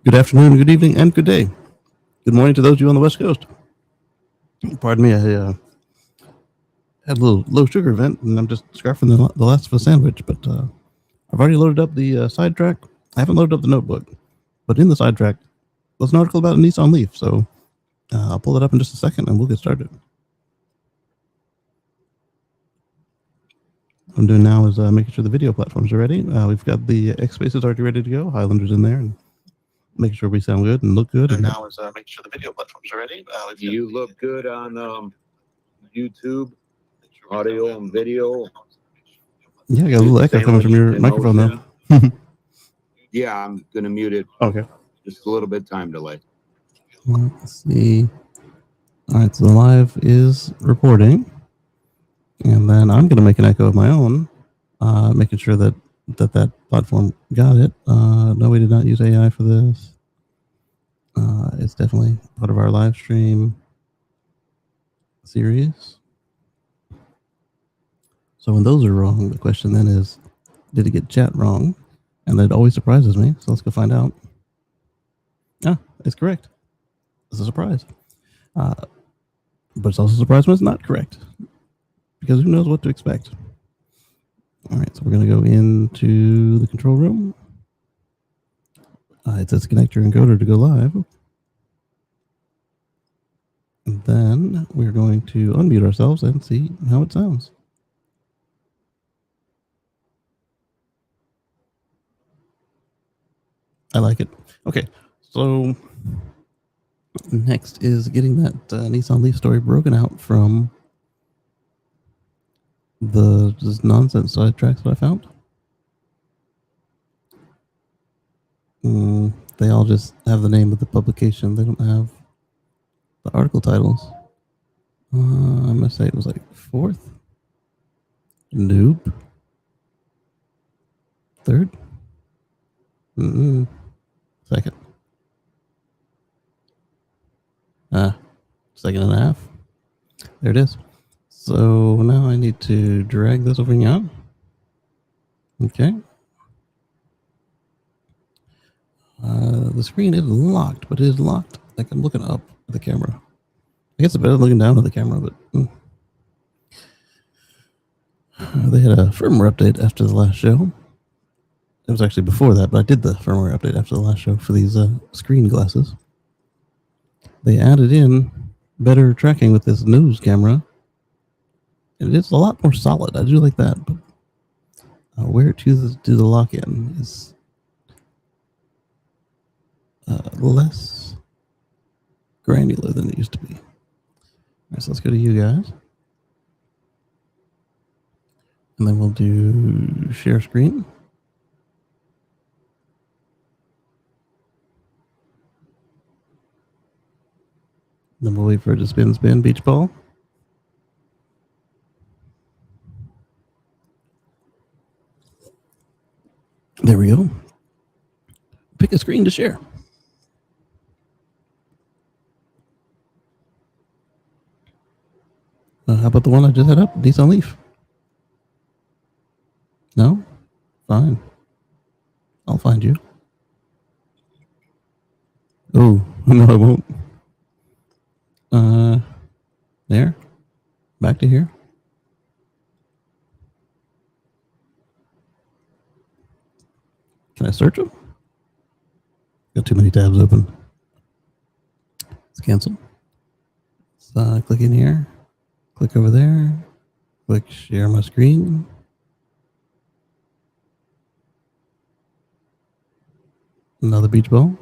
Good afternoon, good evening, and good day. Good morning to those of you on the West Coast. Pardon me, I had a little low sugar event, and I'm just scarfing the last of a sandwich. But I've already loaded up the sidetrack. I haven't loaded up the notebook, but in the sidetrack was an article about a Nissan Leaf. So I'll pull it up in just a second, and we'll get started. What I'm doing now is making sure the video platforms are ready. We've got the X Spaces already ready to go. Highlander's in there, and making sure we sound good and look good. And now is making sure the video platforms are ready. You look good on YouTube, audio and video. Yeah, I got a little echo coming from your microphone though. Yeah, I'm gonna mute it. Okay. Just a little bit time delay. Let's see. All right, so the live is reporting, and then I'm going to make an echo of my own, making sure that platform got it. No, we did not use AI for this. It's definitely part of our live stream series. So when those are wrong, the question then is, did it get chat wrong? And that always surprises me. So let's go find out. Ah, it's correct. It's a surprise. But it's also a surprise when it's not correct, because who knows what to expect. All right, so we're going to go into the control room. It says connect your encoder to go live. And then we're going to unmute ourselves and see how it sounds. I like it. Okay, so next is getting that Nissan Leaf story broken out from the just nonsense sidetracks that I found. They all just have the name of the publication. They don't have the article titles. I must say it was like fourth. Noob. Third. Second. Second and a half. There it is. So now I need to drag this over here. Okay. The screen is locked, but it is locked. Like I'm looking up at the camera. I guess it's better than looking down at the camera, but they had a firmware update after the last show. It was actually before that, but I did the firmware update after the last show for these screen glasses. They added in better tracking with this nose camera. It is a lot more solid. I do like that, but where it chooses to do the lock-in is less granular than it used to be. All right, so let's go to you guys. And then we'll do share screen. Then we'll wait for it to spin, beach ball. There we go. Pick a screen to share. How about the one I just had up? Nissan Leaf. No? Fine. I'll find you. Oh, no, I won't. There. Back to here. Can I search them? Got too many tabs open. Let's cancel. Let's click in here. Click over there. Click share my screen. Another beach ball.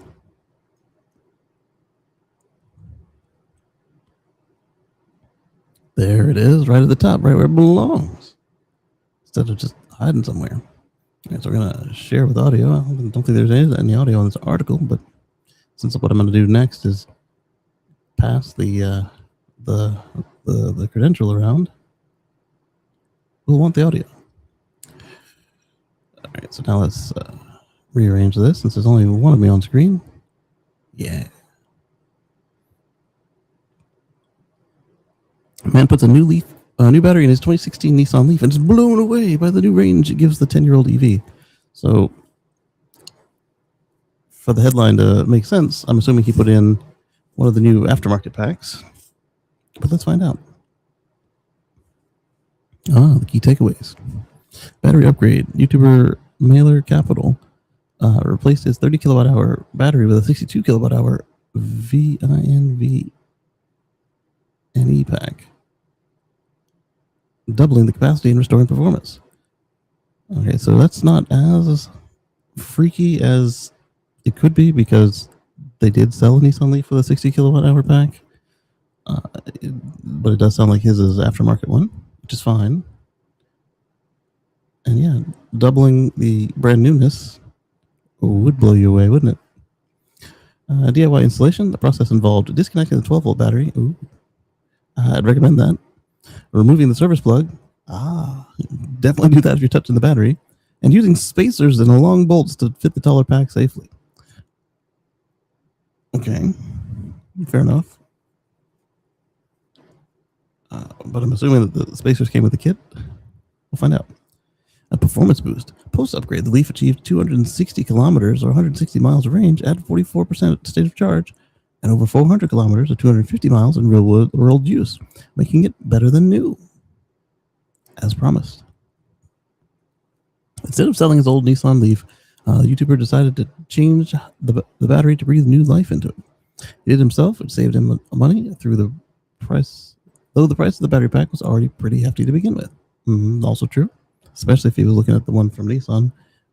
There it is, right at the top, right where it belongs. Instead of just hiding somewhere. All right, so we're gonna share with audio. I don't think there's any audio on this article, but since what I'm gonna do next is pass the credential around, we'll want the audio. All right, so now let's rearrange this since there's only one of me on screen. Yeah. Man puts a new battery in his 2016 Nissan Leaf and is blown away by the new range it gives the 10-year-old EV. So for the headline to make sense, I'm assuming he put in one of the new aftermarket packs. But let's find out. The key takeaways. Battery upgrade. YouTuber Mailer Capital replaced his 30 kilowatt hour battery with a 62 kilowatt hour VINV NE pack, doubling the capacity and restoring performance. Okay, so that's not as freaky as it could be because they did sell a Nissan Leaf with a 60 kilowatt hour pack. But it does sound like his is aftermarket one, which is fine. And yeah, doubling the brand newness would blow you away, wouldn't it? DIY installation. The process involved disconnecting the 12-volt battery. Ooh. I'd recommend that. Removing the service plug. Definitely do that if you're touching the battery. And using spacers and long bolts to fit the taller pack safely. Okay, fair enough. But I'm assuming that the spacers came with the kit. We'll find out. A performance boost. Post-upgrade, the Leaf achieved 260 kilometers or 160 miles of range at 44% state of charge and over 400 kilometers or 250 miles in real-world use, making it better than new, as promised. Instead of selling his old Nissan Leaf, the YouTuber decided to change the battery to breathe new life into it. He did himself, which saved him money through the price, though the price of the battery pack was already pretty hefty to begin with. Also true, especially if he was looking at the one from Nissan.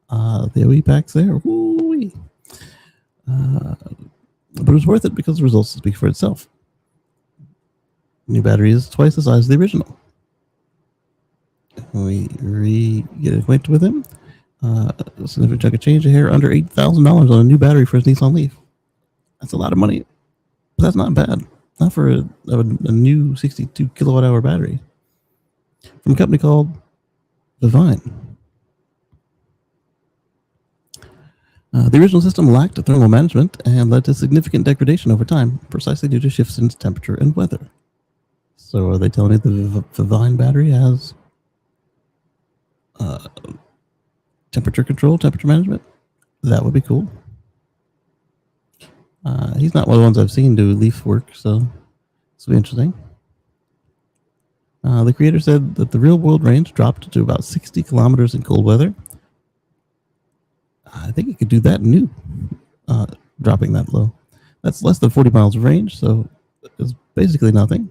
The OE packs there, woo-wee. But it was worth it because the results speak for itself. New battery is twice the size of the original. We get acquainted with him. Significant chunk of change here, under $8,000 on a new battery for his Nissan Leaf. That's a lot of money, but that's not bad. Not for a new 62 kilowatt hour battery from a company called Divine. The original system lacked thermal management and led to significant degradation over time, precisely due to shifts in temperature and weather. So are they telling me the Divine battery has temperature control, temperature management? That would be cool. He's not one of the ones I've seen do Leaf work, so this will be interesting. The creator said that the real world range dropped to about 60 kilometers in cold weather. I think it could do that new, dropping that low. That's less than 40 miles of range, so it's basically nothing.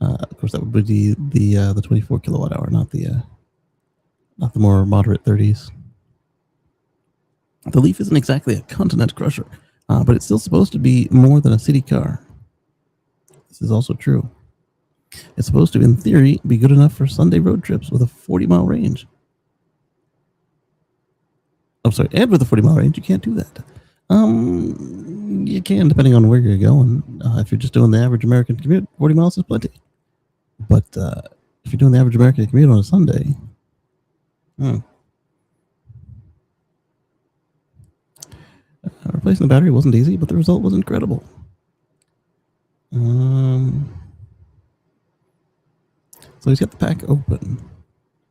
Of course, that would be the 24 kilowatt hour, not the more moderate 30s. The Leaf isn't exactly a continent crusher, but it's still supposed to be more than a city car. This is also true. It's supposed to, in theory, be good enough for Sunday road trips with a 40-mile range. I'm sorry, and with a 40-mile range, you can't do that. You can, depending on where you're going. If you're just doing the average American commute, 40 miles is plenty. But if you're doing the average American commute on a Sunday, replacing the battery wasn't easy, but the result was incredible. So he's got the pack open.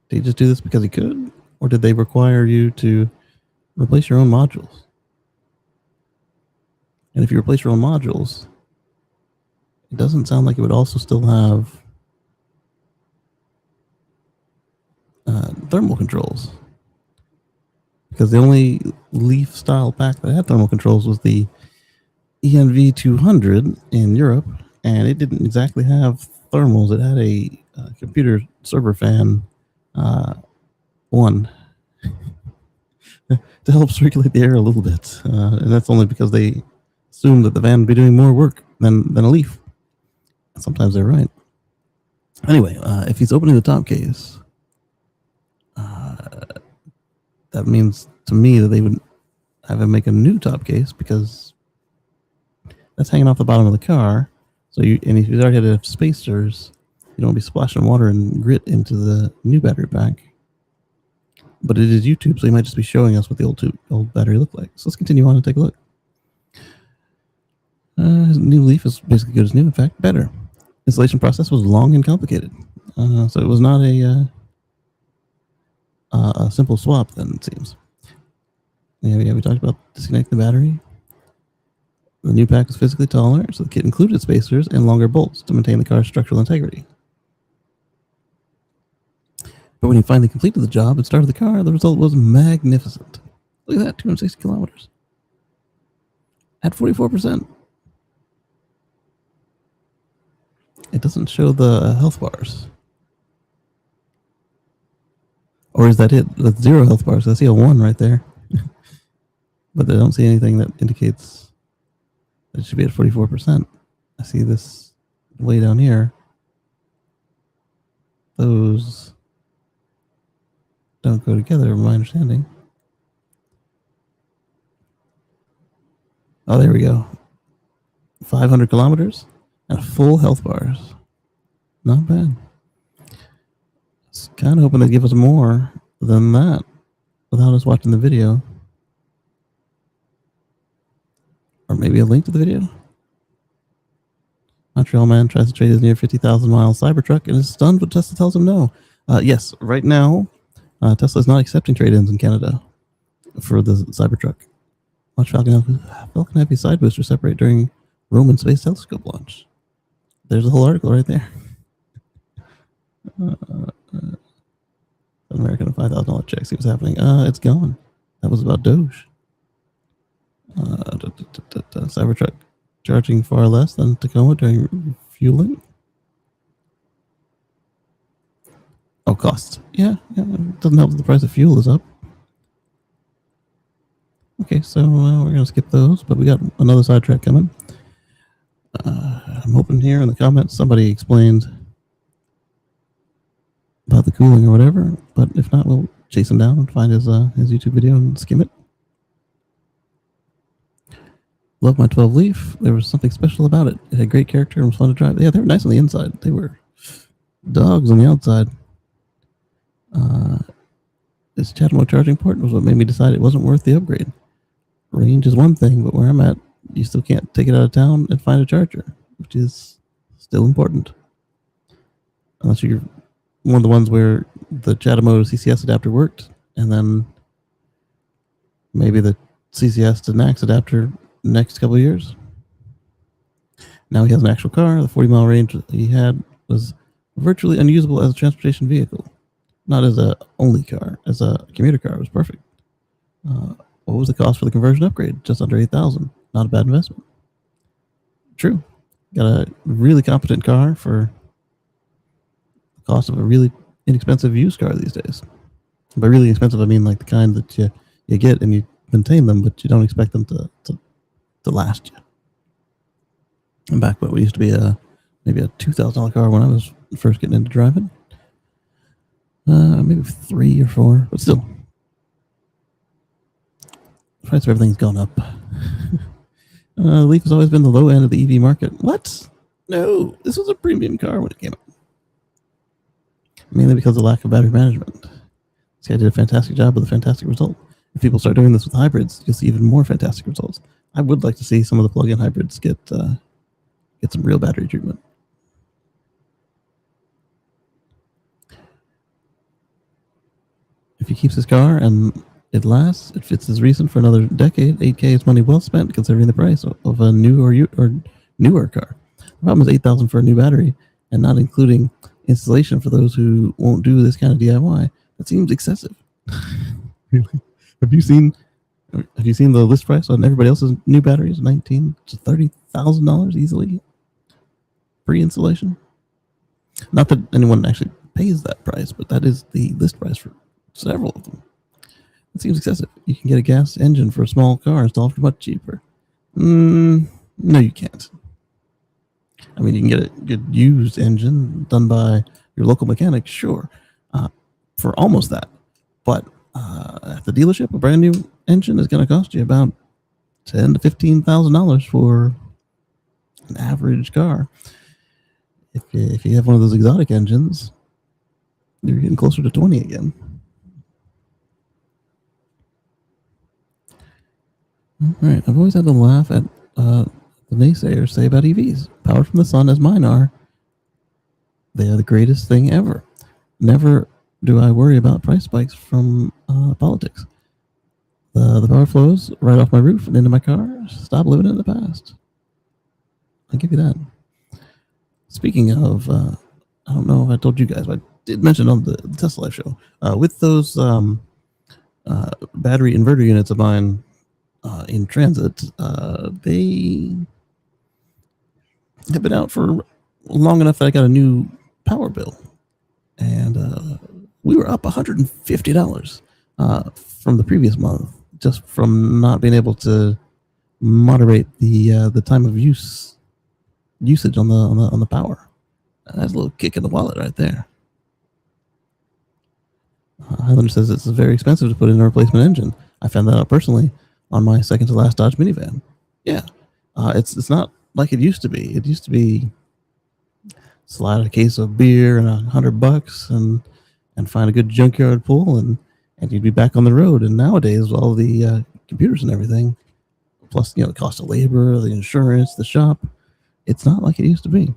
Did he just do this because he could? Or did they require you to replace your own modules? And if you replace your own modules, it doesn't sound like it would also still have thermal controls. Because the only Leaf style pack that had thermal controls was the ENV 200 in Europe, and it didn't exactly have thermals. It had a computer server fan one to help circulate the air a little bit, and that's only because they assumed that the van would be doing more work than a Leaf. Sometimes they're right. Anyway, if he's opening the top case, that means to me that they would have him make a new top case because that's hanging off the bottom of the car. So if you already have spacers, you don't want to be splashing water and grit into the new battery pack. But it is YouTube, so he might just be showing us what the old battery looked like. So let's continue on and take a look. His new Leaf is basically good as new, in fact, better. Installation process was long and complicated. So it was not a simple swap, then, it seems. Yeah, we talked about disconnecting the battery. The new pack was physically taller, so the kit included spacers and longer bolts to maintain the car's structural integrity. But when he finally completed the job and started the car, the result was magnificent. Look at that, 260 kilometers. At 44%. It doesn't show the health bars. Or is that it? With 0 health bars. I see a 1 right there. But I don't see anything that indicates that it should be at 44%. I see this way down here. Those don't go together, from my understanding. Oh, there we go. 500 kilometers and full health bars. Not bad. I was kind of hoping they'd give us more than that without us watching the video. Or maybe a link to the video. Montreal man tries to trade his near 50,000 mile Cybertruck and is stunned when Tesla tells him no. Yes, right now, Tesla is not accepting trade-ins in Canada for the Cybertruck. Launch Falcon Heavy side booster separate during Roman Space Telescope launch. There's a whole article right there. American $5,000 check. See what's happening. It's gone. That was about Doge. Cybertruck charging far less than Tacoma during fueling. Oh, costs. Yeah. It doesn't help that the price of fuel is up. Okay, so we're going to skip those, but we got another sidetrack coming. I'm hoping here in the comments somebody explained about the cooling or whatever, but if not, we'll chase him down and find his YouTube video and skim it. Love my 12 Leaf. There was something special about it. It had great character and was fun to drive. Yeah, they were nice on the inside. They were dogs on the outside. This CHAdeMO charging port was what made me decide it wasn't worth the upgrade. Range is one thing, but where I'm at, you still can't take it out of town and find a charger, which is still important. Unless you're one of the ones where the CHAdeMO CCS adapter worked, and then maybe the CCS to NACS adapter next couple of years. Now he has an actual car. The 40-mile range he had was virtually unusable as a transportation vehicle. Not as a only car, as a commuter car. It was perfect. What was the cost for the conversion upgrade? Just under $8,000. Not a bad investment. True. Got a really competent car for the cost of a really inexpensive used car these days. By really expensive, I mean like the kind that you get and you maintain them, but you don't expect them to last you. And back what used to be maybe a $2,000 car when I was first getting into driving. Maybe 3 or 4, but still. The price of everything's gone up. Leaf has always been the low end of the EV market. What? No, this was a premium car when it came out. Mainly because of the lack of battery management. This guy did a fantastic job with a fantastic result. If people start doing this with hybrids, you'll see even more fantastic results. I would like to see some of the plug-in hybrids get some real battery treatment. If he keeps his car and it lasts, it fits his reason for another decade, $8K is money well spent considering the price of a new or newer car. The problem is $8,000 for a new battery and not including installation for those who won't do this kind of DIY. That seems excessive. Have you seen the list price on everybody else's new batteries? $19,000 to $30,000 easily. Pre-installation. Not that anyone actually pays that price, but that is the list price for several of them. It seems excessive. You can get a gas engine for a small car installed for much cheaper. No, you can't. I mean, you can get a good used engine done by your local mechanic, sure, for almost that. But at the dealership, a brand new engine is going to cost you about $10,000 to $15,000 for an average car. If you have one of those exotic engines, you're getting closer to 20 again. All right, I've always had to laugh at the naysayers say about EVs. Powered from the sun, as mine are, they are the greatest thing ever. Never do I worry about price spikes from politics. The power flows right off my roof and into my car. Stop living in the past. I'll give you that. Speaking of, I don't know if I told you guys, but I did mention on the Tesla Live show, with those battery inverter units of mine in transit, they have been out for long enough that I got a new power bill. And we were up $150 from the previous month, just from not being able to moderate the time of usage on the power. That's a little kick in the wallet right there. Highlander says it's very expensive to put in a replacement engine. I found that out personally on my second to last Dodge minivan. Yeah, it's not like it used to be. It used to be slide a case of beer and $100 and find a good junkyard pull and you'd be back on the road. And nowadays, with all the computers and everything, plus the cost of labor, the insurance, the shop, it's not like it used to be.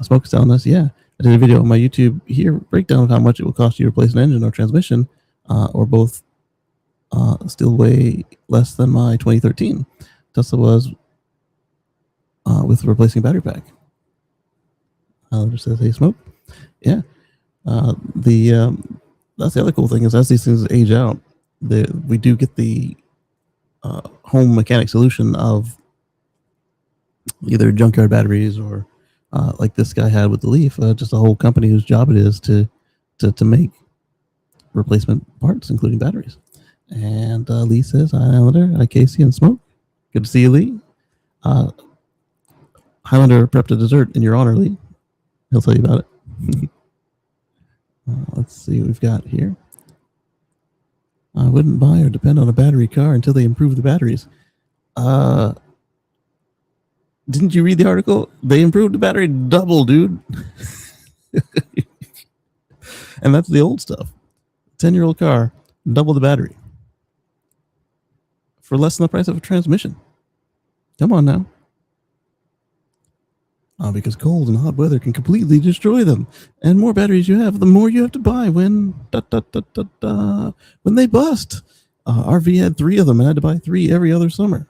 Smoke's telling us, yeah, I did a video on my YouTube here breakdown of how much it will cost you to replace an engine or transmission, or both, still way less than my 2013 Tesla was with replacing a battery pack. Just says, hey, Smoke. Yeah. That's the other cool thing is as these things age out, we do get the home mechanic solution of either junkyard batteries or like this guy had with the Leaf, just a whole company whose job it is to make replacement parts, including batteries. And Lee says, hi, Highlander. Hi, Kacey and Smoke. Good to see you, Lee. Highlander prepped a dessert in your honor, Lee. He'll tell you about it. Let's see what we've got here. I wouldn't buy or depend on a battery car until they improve the batteries. Didn't you read the article? They improved the battery double, dude. And that's the old stuff. 10-year-old car, double the battery. For less than the price of a transmission. Come on now. Because cold and hot weather can completely destroy them. And more batteries you have, the more you have to buy when they bust. RV had 3 of them and had to buy 3 every other summer.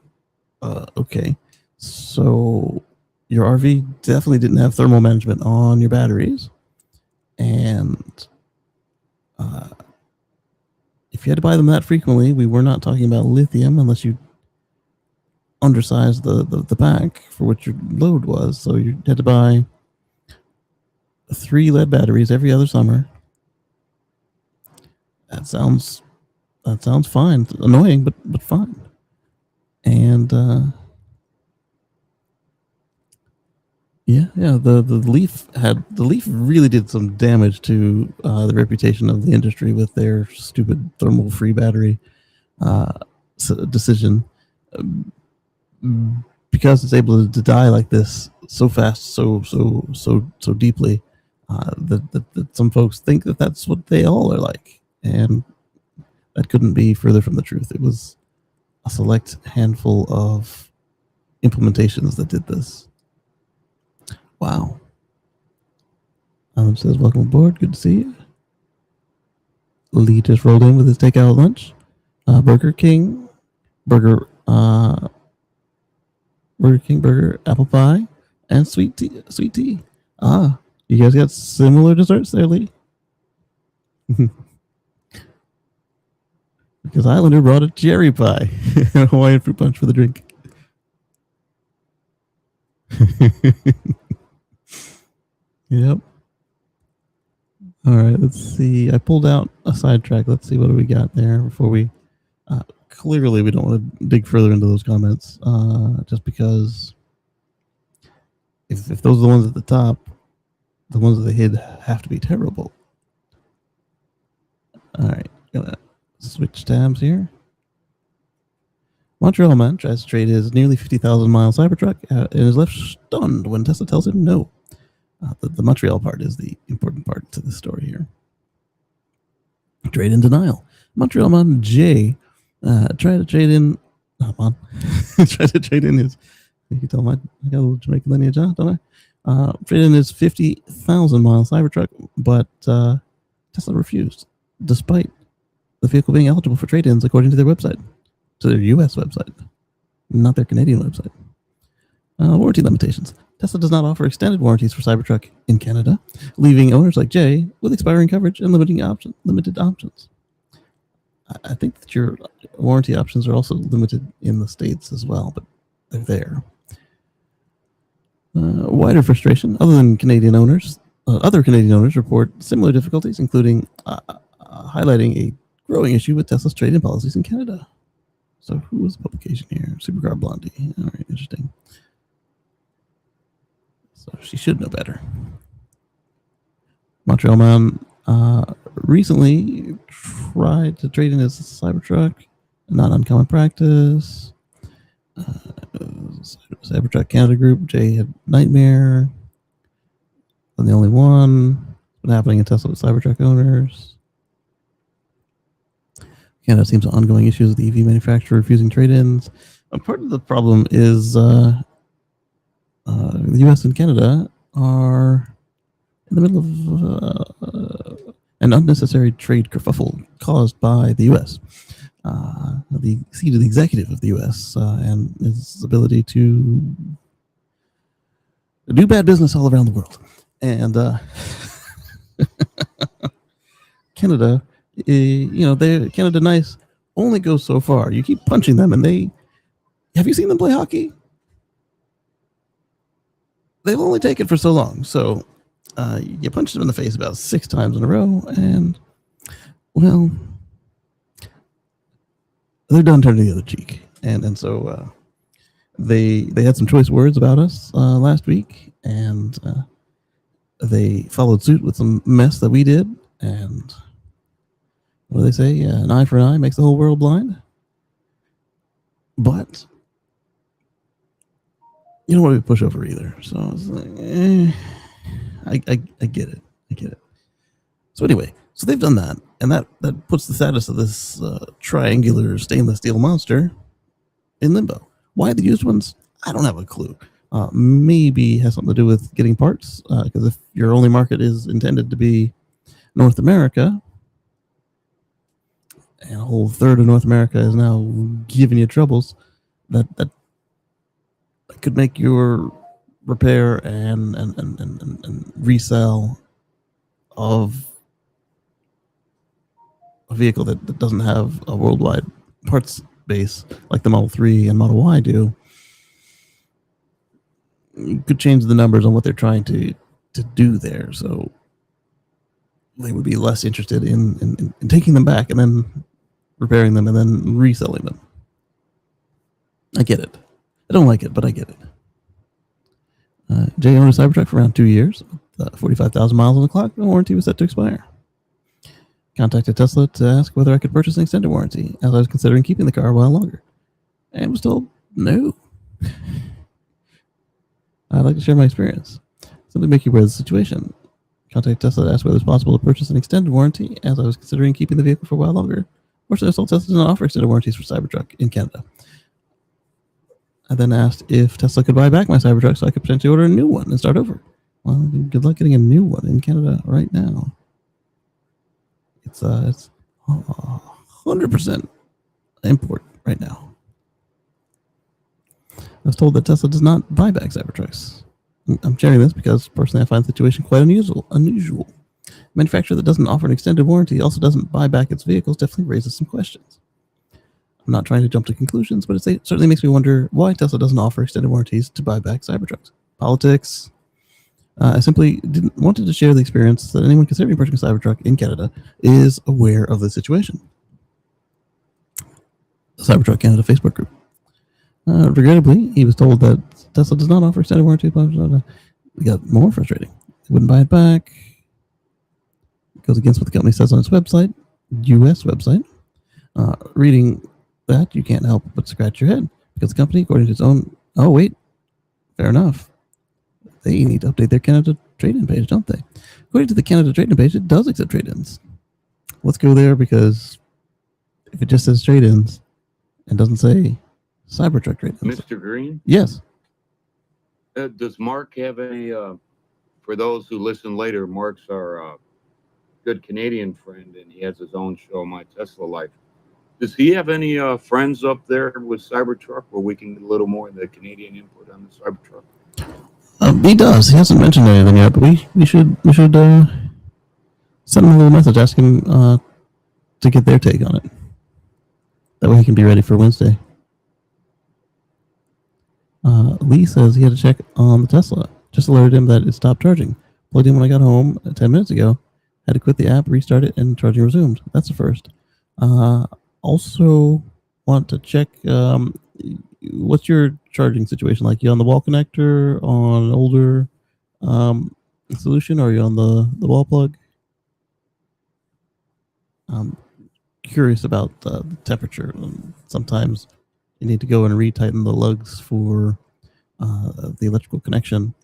Okay. So your RV definitely didn't have thermal management on your batteries. And if you had to buy them that frequently, we were not talking about lithium unless you undersized the pack for what your load was. So you had to buy 3 lead batteries every other summer. That sounds fine. It's annoying, but fine. And the Leaf really did some damage to the reputation of the industry with their stupid thermal free battery decision. Because it's able to die like this so fast, so deeply, that some folks think that that's what they all are like, and that couldn't be further from the truth. It was a select handful of implementations that did this. Wow. Alan says, welcome aboard. Good to see you. Lee just rolled in with his takeout lunch. Burger King, Burger King burger, apple pie, and sweet tea. You guys got similar desserts there, Lee? Because Islander brought a cherry pie and a Hawaiian fruit punch for the drink. Yep. All right, let's see. I pulled out a sidetrack. Let's see what do we got there before we... clearly, we don't want to dig further into those comments, just because if those are the ones at the top, the ones that they hid have to be terrible. All right, gonna switch tabs here. Montreal man tries to trade his nearly 50,000 mile Cybertruck and is left stunned when Tesla tells him no. The Montreal part is the important part to the story here. Trade in denial. Montreal man Jay tried to trade in. Tried to trade in his. You can tell I got a little Jamaican lineage, don't I? Trade in his 50,000 mile Cybertruck, but Tesla refused, despite the vehicle being eligible for trade-ins according to their website. to their U.S. website, not their Canadian website. Warranty limitations. Tesla does not offer extended warranties for Cybertruck in Canada, leaving owners like Jay with expiring coverage and limited options. I think that your warranty options are also limited in the States as well, but they're there. Wider frustration. Other Canadian owners report similar difficulties, including highlighting a growing issue with Tesla's trade-in policies in Canada. So who was the publication here? Supercar Blondie. All right, interesting. So she should know better. Montreal man recently tried to trade in his Cybertruck. Not uncommon practice. Cybertruck Canada group. Jay had nightmare. I'm the only one. What's happening in Tesla with Cybertruck owners? Canada seems ongoing issues with the EV manufacturer refusing trade-ins. Part of the problem is the U.S. and Canada are in the middle of an unnecessary trade kerfuffle caused by the U.S. The seat of the executive of the U.S. And its ability to do bad business all around the world. And Canada, Canada Nice only goes so far. You keep punching them, and have you seen them play hockey? They'll only take it for so long. So you punch them in the face about 6 times in a row, and well, they're done turning the other cheek. And so they had some choice words about us last week, and they followed suit with some mess that we did. And what do they say? An eye for an eye makes the whole world blind. But you don't want to be pushover either. So it's like, I get it. I get it. So anyway, so they've done that, and that puts the status of this triangular stainless steel monster in limbo. Why the used ones? I don't have a clue. Maybe has something to do with getting parts, because if your only market is intended to be North America, and a whole third of North America is now giving you troubles, that could make your repair and resell of a vehicle that doesn't have a worldwide parts base like the Model 3 and Model Y do. You could change the numbers on what they're trying to do there. So they would be less interested in taking them back and then repairing them and then reselling them. I get it. I don't like it, but I get it. Jay owned a Cybertruck for around 2 years, 45,000 miles on the clock. The warranty was set to expire. Contacted Tesla to ask whether I could purchase an extended warranty, as I was considering keeping the car a while longer, and was told no. I'd like to share my experience. Simply make you aware of the situation. Contact Tesla to ask whether it's possible to purchase an extended warranty, as I was considering keeping the vehicle for a while longer. Fortunately, Tesla does not offer extended warranties for Cybertruck in Canada. I then asked if Tesla could buy back my Cybertruck so I could potentially order a new one and start over. Well, good luck getting a new one in Canada right now. It's 100% import right now. I was told that Tesla does not buy back Cybertrucks. I'm sharing this because personally I find the situation quite unusual. A manufacturer that doesn't offer an extended warranty also doesn't buy back its vehicles definitely raises some questions. I'm not trying to jump to conclusions, but it certainly makes me wonder why Tesla doesn't offer extended warranties to buy back Cybertrucks. Politics. I simply wanted to share the experience that anyone considering purchasing a Cybertruck in Canada is aware of the situation. The Cybertruck Canada Facebook group. Regrettably, he was told that Tesla does not offer extended warranty. We got more frustrating. They wouldn't buy it back. It goes against what the company says on its website, US website. Reading that, you can't help but scratch your head because the company, according to its own, oh wait, fair enough. They need to update their Canada trade-in page, don't they? According to the Canada trade-in page, it does accept trade-ins. Let's go there, because if it just says trade-ins and doesn't say Cybertruck trade-ins. Mr. Green? Yes. Does Mark have any, for those who listen later, Mark's our good Canadian friend, and he has his own show, My Tesla Life. Does he have any friends up there with Cybertruck where we can get a little more of the Canadian input on the Cybertruck? He does. He hasn't mentioned anything yet, but we should send him a little message, ask him to get their take on it. That way he can be ready for Wednesday. Lee says he had to check on the Tesla. Just alerted him that it stopped charging. Plugged in when I got home 10 minutes ago. Had to quit the app, restart it, and charging resumed. That's the first. Also want to check what's your charging situation like? You on the wall connector, on an older solution, or are you on the wall plug? I'm curious about the temperature. Sometimes you need to go and retighten the lugs for the electrical connection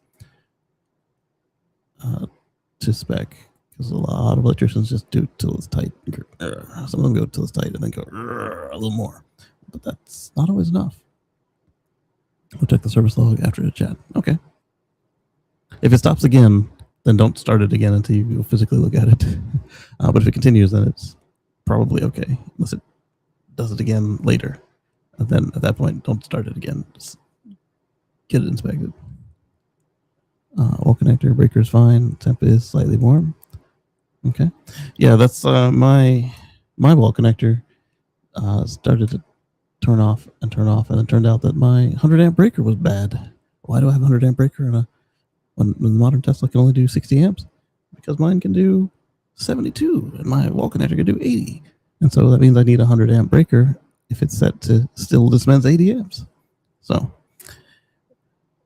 to spec, because a lot of electricians just do it till it's tight. Some of them go till it's tight and then go a little more, but that's not always enough. We'll check the service log after the chat. Okay. If it stops again, then don't start it again until you physically look at it. But if it continues, then it's probably okay, unless it does it again later. And then at that point, don't start it again. Just get it inspected. Wall connector, breaker is fine. Temp is slightly warm. Okay. Yeah, that's my wall connector started to turn off, and it turned out that my 100 amp breaker was bad. Why do I have a 100 amp breaker when the modern Tesla can only do 60 amps? Because mine can do 72 and my wall connector can do 80. And so that means I need a 100 amp breaker if it's set to still dispense 80 amps. So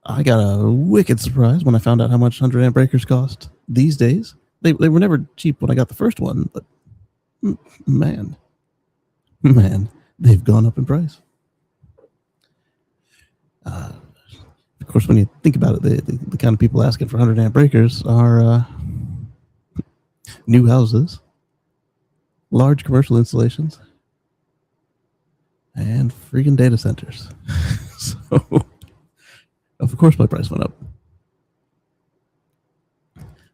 I got a wicked surprise when I found out how much 100 amp breakers cost these days. They were never cheap when I got the first one, but man, they've gone up in price. Of course, when you think about it, the kind of people asking for 100 amp breakers are new houses, large commercial installations, and freaking data centers. So, of course, my price went up.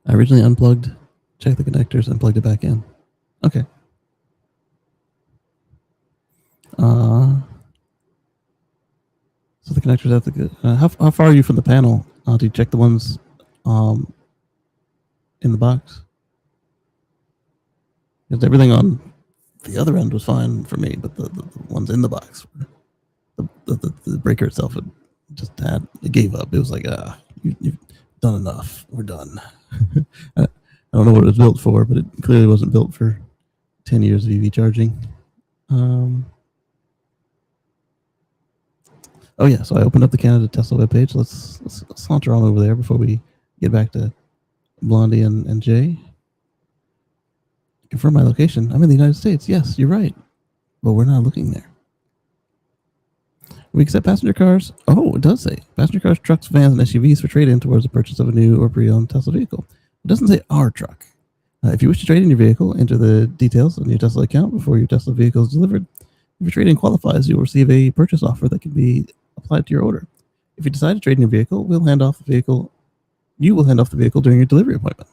I originally unplugged, checked the connectors, and plugged it back in. Okay. So the connectors have to go. How far are you from the panel? Do you check the ones in the box? Because everything on the other end was fine for me, but the ones in the box, the breaker itself, it gave up. It was like, you've done enough. We're done. I don't know what it was built for, but it clearly wasn't built for 10 years of EV charging. Oh yeah, so I opened up the Canada Tesla webpage. Let's saunter on over there before we get back to Blondie and Jay. Confirm my location. I'm in the United States. Yes, you're right, but we're not looking there. We accept passenger cars. Oh, it does say passenger cars, trucks, vans, and SUVs for trade-in towards the purchase of a new or pre-owned Tesla vehicle. It doesn't say our truck. If you wish to trade in your vehicle, enter the details on your Tesla account before your Tesla vehicle is delivered. If your trade-in qualifies, you'll receive a purchase offer that can be applied to your order. If you decide to trade in your vehicle, you will hand off the vehicle during your delivery appointment.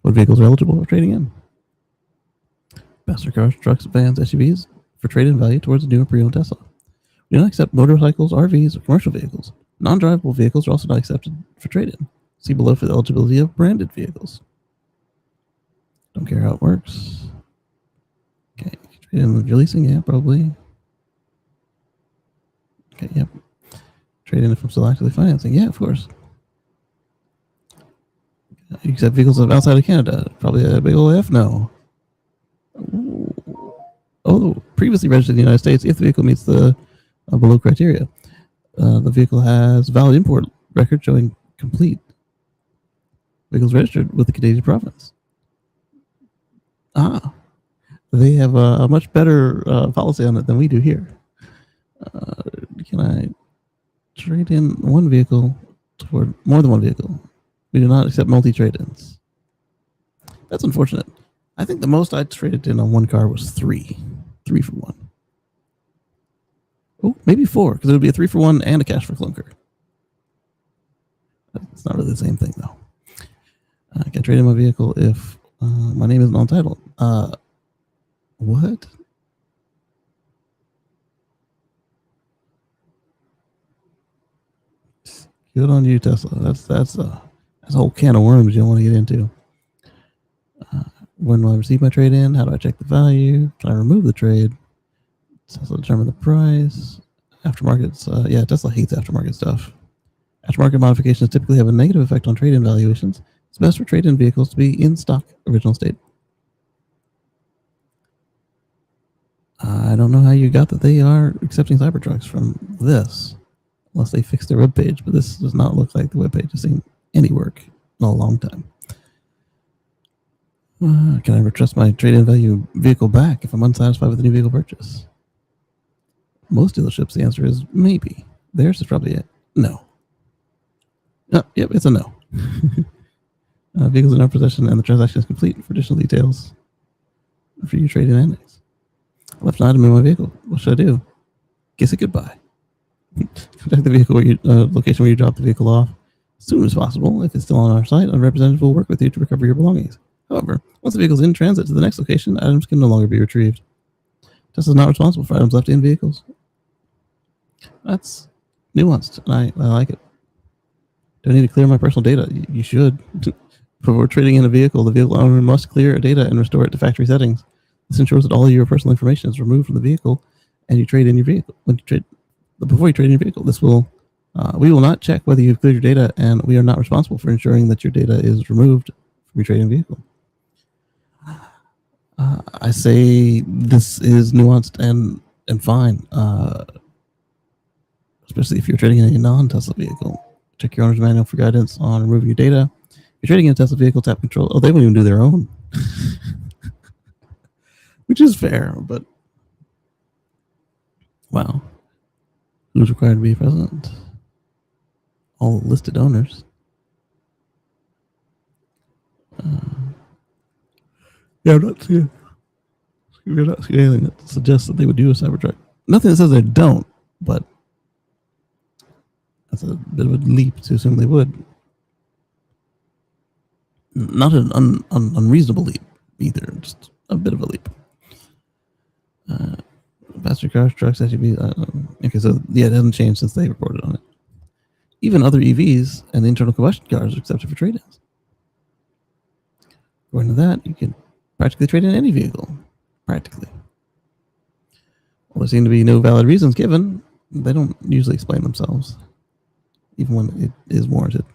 What vehicles are eligible for trading in? Passenger cars, trucks, vans, SUVs for trade-in value towards a new or pre-owned Tesla. We do not accept motorcycles, RVs, or commercial vehicles. Non-drivable vehicles are also not accepted for trade-in. See below for the eligibility of branded vehicles. Don't care how it works. Okay, trade-in with your leasing, yeah, probably. Okay, yep. Trade-in if I'm still actively financing, yeah, of course. You accept vehicles outside of Canada, probably a big old F no. Oh, previously registered in the United States if the vehicle meets the below criteria. The vehicle has valid import record showing complete. Vehicles registered with the Canadian province. They have a much better policy on it than we do here. Can I trade in one vehicle toward more than one vehicle? We do not accept multi-trade-ins. That's unfortunate. I think the most I traded in on one car was 3. 3 for 1. Oh, maybe 4, because it would be a 3 for 1 and a cash for clunker. It's not really the same thing, though. I can trade in my vehicle if my name isn't on title. What? Good on you, Tesla. That's a whole can of worms you don't want to get into. When will I receive my trade in? How do I check the value? Can I remove the trade? Tesla determine the price. Aftermarkets. Yeah, Tesla hates aftermarket stuff. Aftermarket modifications typically have a negative effect on trade-in valuations. It's best for trade-in vehicles to be in stock, original state. I don't know how you got that they are accepting Cybertrucks from this, unless they fixed their webpage, but this does not look like the webpage has seen any work in a long time. Can I ever trust my trade-in value vehicle back if I'm unsatisfied with the new vehicle purchase? Most dealerships, the answer is maybe. Theirs is probably a no. Yep, it's a no. Vehicles in our possession and the transaction is complete. For additional details, for your trade-in annex. I left an item in my vehicle. What should I do? Kiss it goodbye. Contact the vehicle location where you dropped the vehicle off as soon as possible. If it's still on our site, a representative will work with you to recover your belongings. However, once the vehicle is in transit to the next location, items can no longer be retrieved. Tesla is not responsible for items left in vehicles. That's nuanced, and I like it. Do I need to clear my personal data? You should. Before trading in a vehicle, the vehicle owner must clear data and restore it to factory settings. This ensures that all of your personal information is removed from the vehicle, and you trade in your vehicle. Before you trade in your vehicle, we will not check whether you've cleared your data, and we are not responsible for ensuring that your data is removed from your trade-in vehicle. I say this is nuanced and fine, especially if you're trading in a non-Tesla vehicle. Check your owner's manual for guidance on removing your data. If you're trading in a Tesla vehicle, tap control. Oh, they won't even do their own. Which is fair, but wow. Who's required to be present? All listed owners. Yeah, I'm not seeing anything that suggests that they would do a Cybertruck. Nothing that says they don't, but that's a bit of a leap to assume they would. Not an unreasonable leap either, just a bit of a leap. Passenger cars, trucks, SUVs. Okay, so yeah, it hasn't changed since they reported on it. Even other EVs and internal combustion cars are accepted for trade-ins. According to that, you can practically trade in any vehicle. Practically. Well, there seem to be no valid reasons given. They don't usually explain themselves, even when it is warranted.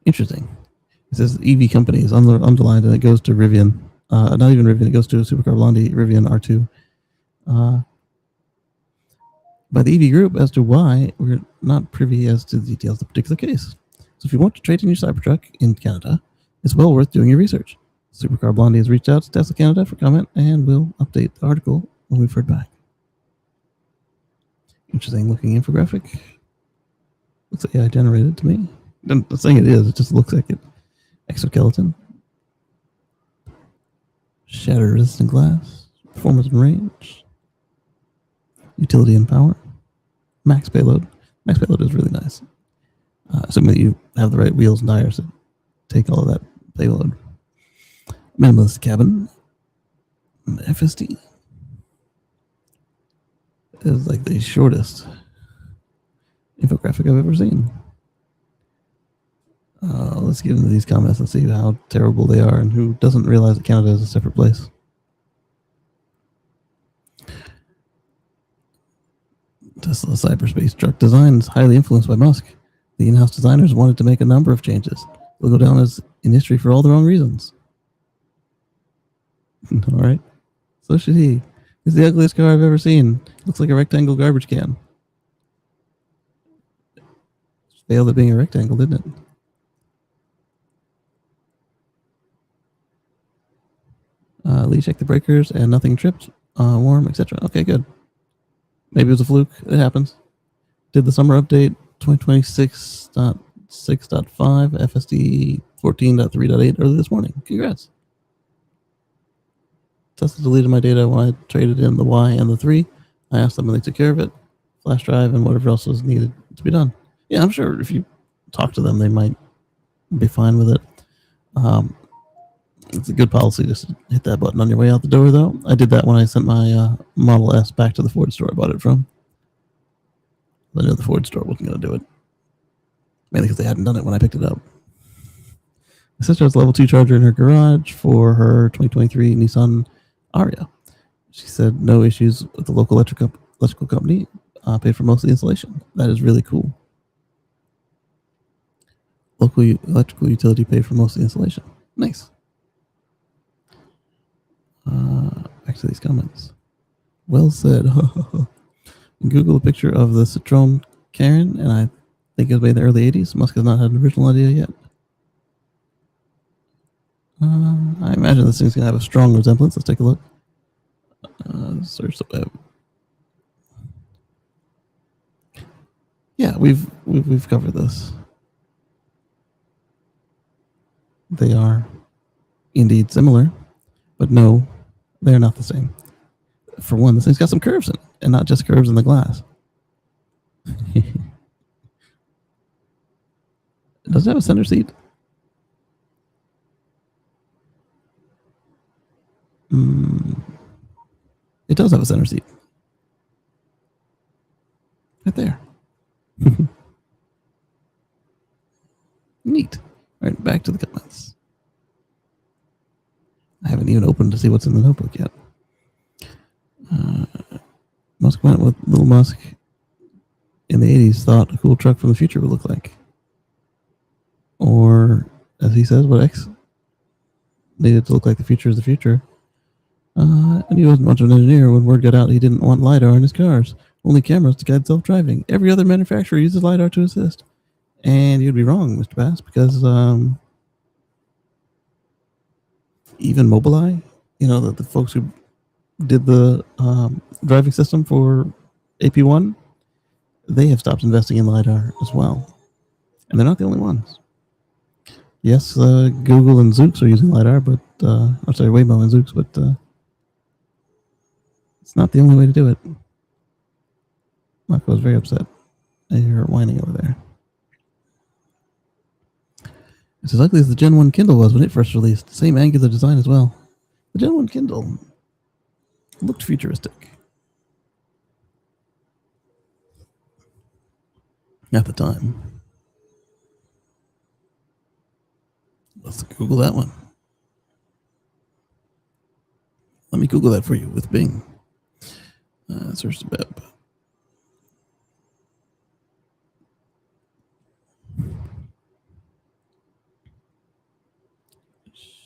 Interesting. It says EV companies underlined, and it goes to Rivian. Not even Rivian, it goes to Supercar Blondie, Rivian R2. By the EV group as to why we're not privy as to the details of the particular case. So if you want to trade in your Cybertruck in Canada, it's well worth doing your research. Supercar Blondie has reached out to Tesla Canada for comment and will update the article when we've heard back. Interesting looking infographic. Looks like AI generated to me. I'm not saying it is, it just looks like it. Exoskeleton. Shatter resistant glass. Performance and range. Utility and power. Max payload. Max payload is really nice. Assuming that you have the right wheels and tires to take all of that payload. Minimalist cabin. FSD. Is like the shortest infographic I've ever seen. Let's get into these comments and see how terrible they are and who doesn't realize that Canada is a separate place. Tesla cyberspace truck design is highly influenced by Musk. The in-house designers wanted to make a number of changes. They'll go down as in history for all the wrong reasons. All right. So should he. It's the ugliest car I've ever seen. Looks like a rectangle garbage can. Failed at being a rectangle, didn't it? Lee checked the breakers and nothing tripped, warm, etc. Okay, good. Maybe it was a fluke. It happens. Did the summer update 2026.6.5 FSD 14.3.8 early this morning. Congrats. Tesla deleted my data when I traded in the Y and the 3. I asked them and they took care of it. Flash drive and whatever else was needed to be done. Yeah, I'm sure if you talk to them, they might be fine with it. It's a good policy just to hit that button on your way out the door, though. I did that when I sent my Model S back to the Ford store I bought it from. I knew the Ford store wasn't going to do it. Mainly because they hadn't done it when I picked it up. My sister has a level 2 charger in her garage for her 2023 Nissan Ariya. She said no issues with the local electrical company. Paid for most of the installation. That is really cool. Local electrical utility paid for most of the installation. Nice. Back to these comments. Well said. Google a picture of the Citroen Karen, and I think it was made in the early 80s. Musk has not had an original idea yet. I imagine this thing's going to have a strong resemblance. Let's take a look. Search the web. Yeah, we've covered this. They are indeed similar, but no, they're not the same. For one, this thing's got some curves in it, and not just curves in the glass. Does it have a center seat? It does have a center seat. Right there. Neat. All right, back to the comments. I haven't even opened to see what's in the notebook yet. Musk went with Little Musk in the 80s, thought a cool truck from the future would look like. Or, as he says, what X needed to look like the future is the future. And he wasn't much of an engineer when word got out he didn't want LiDAR in his cars. Only cameras to guide self-driving. Every other manufacturer uses LiDAR to assist. And you'd be wrong, Mr. Bass, because even Mobileye, the folks who did the driving system for AP1, they have stopped investing in LiDAR as well. And they're not the only ones. Yes, Google and Zoox are using LiDAR, but, Waymo and Zoox, but it's not the only way to do it. Marco was very upset. I hear her whining over there. It's as ugly as the Gen 1 Kindle was when it first released. Same angular design as well. The Gen 1 Kindle looked futuristic at the time. Let's Google that one. Let me Google that for you with Bing. Search the web.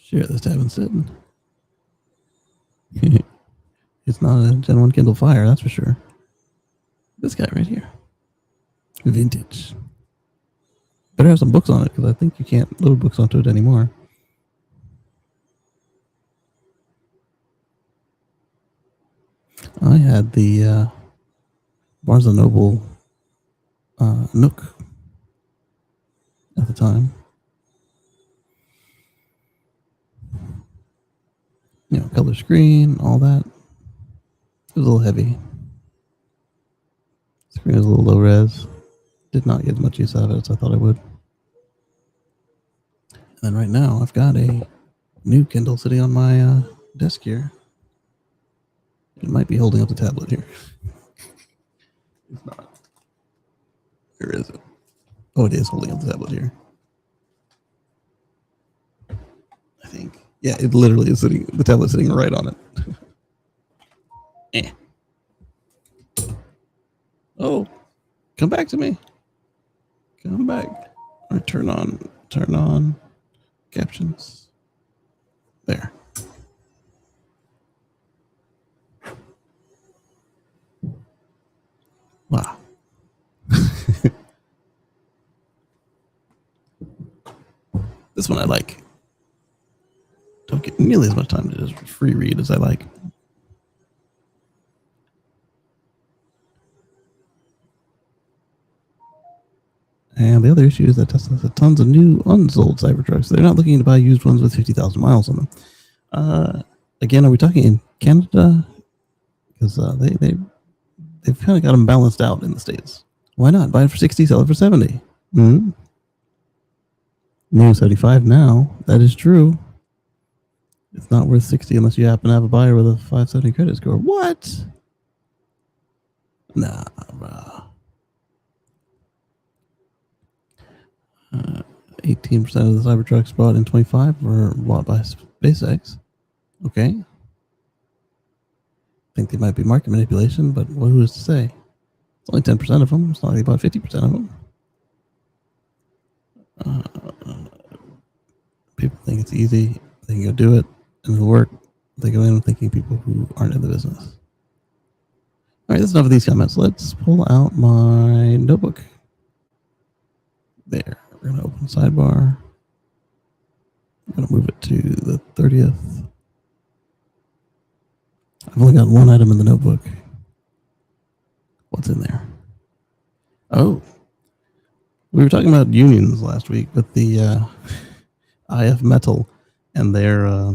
Share this tab instead. It's not a Gen 1 Kindle Fire, that's for sure. This guy right here. Vintage. Better have some books on it, because I think you can't load books onto it anymore. I had the Barnes & Noble Nook at the time. Color screen, all that. It was a little heavy. Screen was a little low res. Did not get much use out of it as I thought I would. And then right now, I've got a new Kindle sitting on my desk here. It might be holding up the tablet here. It's not. Where is it? Oh, it is holding up the tablet here. I think. Yeah, it literally is sitting. The tablet's sitting right on it. Oh, come back to me. Come back. All right, turn on captions. There. Wow. This one I like. Don't get nearly as much time to just free read as I like. And the other issue is that Tesla has tons of new unsold Cybertrucks. They're not looking to buy used ones with 50,000 miles on them. Again, are we talking in Canada? Because they've kind of got them balanced out in the States. Why not? Buy it for 60, sell it for 70. Mm-hmm. New 75 now. That is true. It's not worth 60 unless you happen to have a buyer with a 570 credit score. What? Nah, bro. 18% of the Cybertrucks bought in 25 were bought by SpaceX. Okay. I think they might be market manipulation, but who's to say? It's only 10% of them. It's not like they bought 50% of them. People think it's easy. They can go do it and it'll work. They go in thinking people who aren't in the business. All right, that's enough of these comments. Let's pull out my notebook. There. We're going to open sidebar. I'm going to move it to the 30th. I've only got one item in the notebook. What's in there? Oh. We were talking about unions last week with the IF Metal and their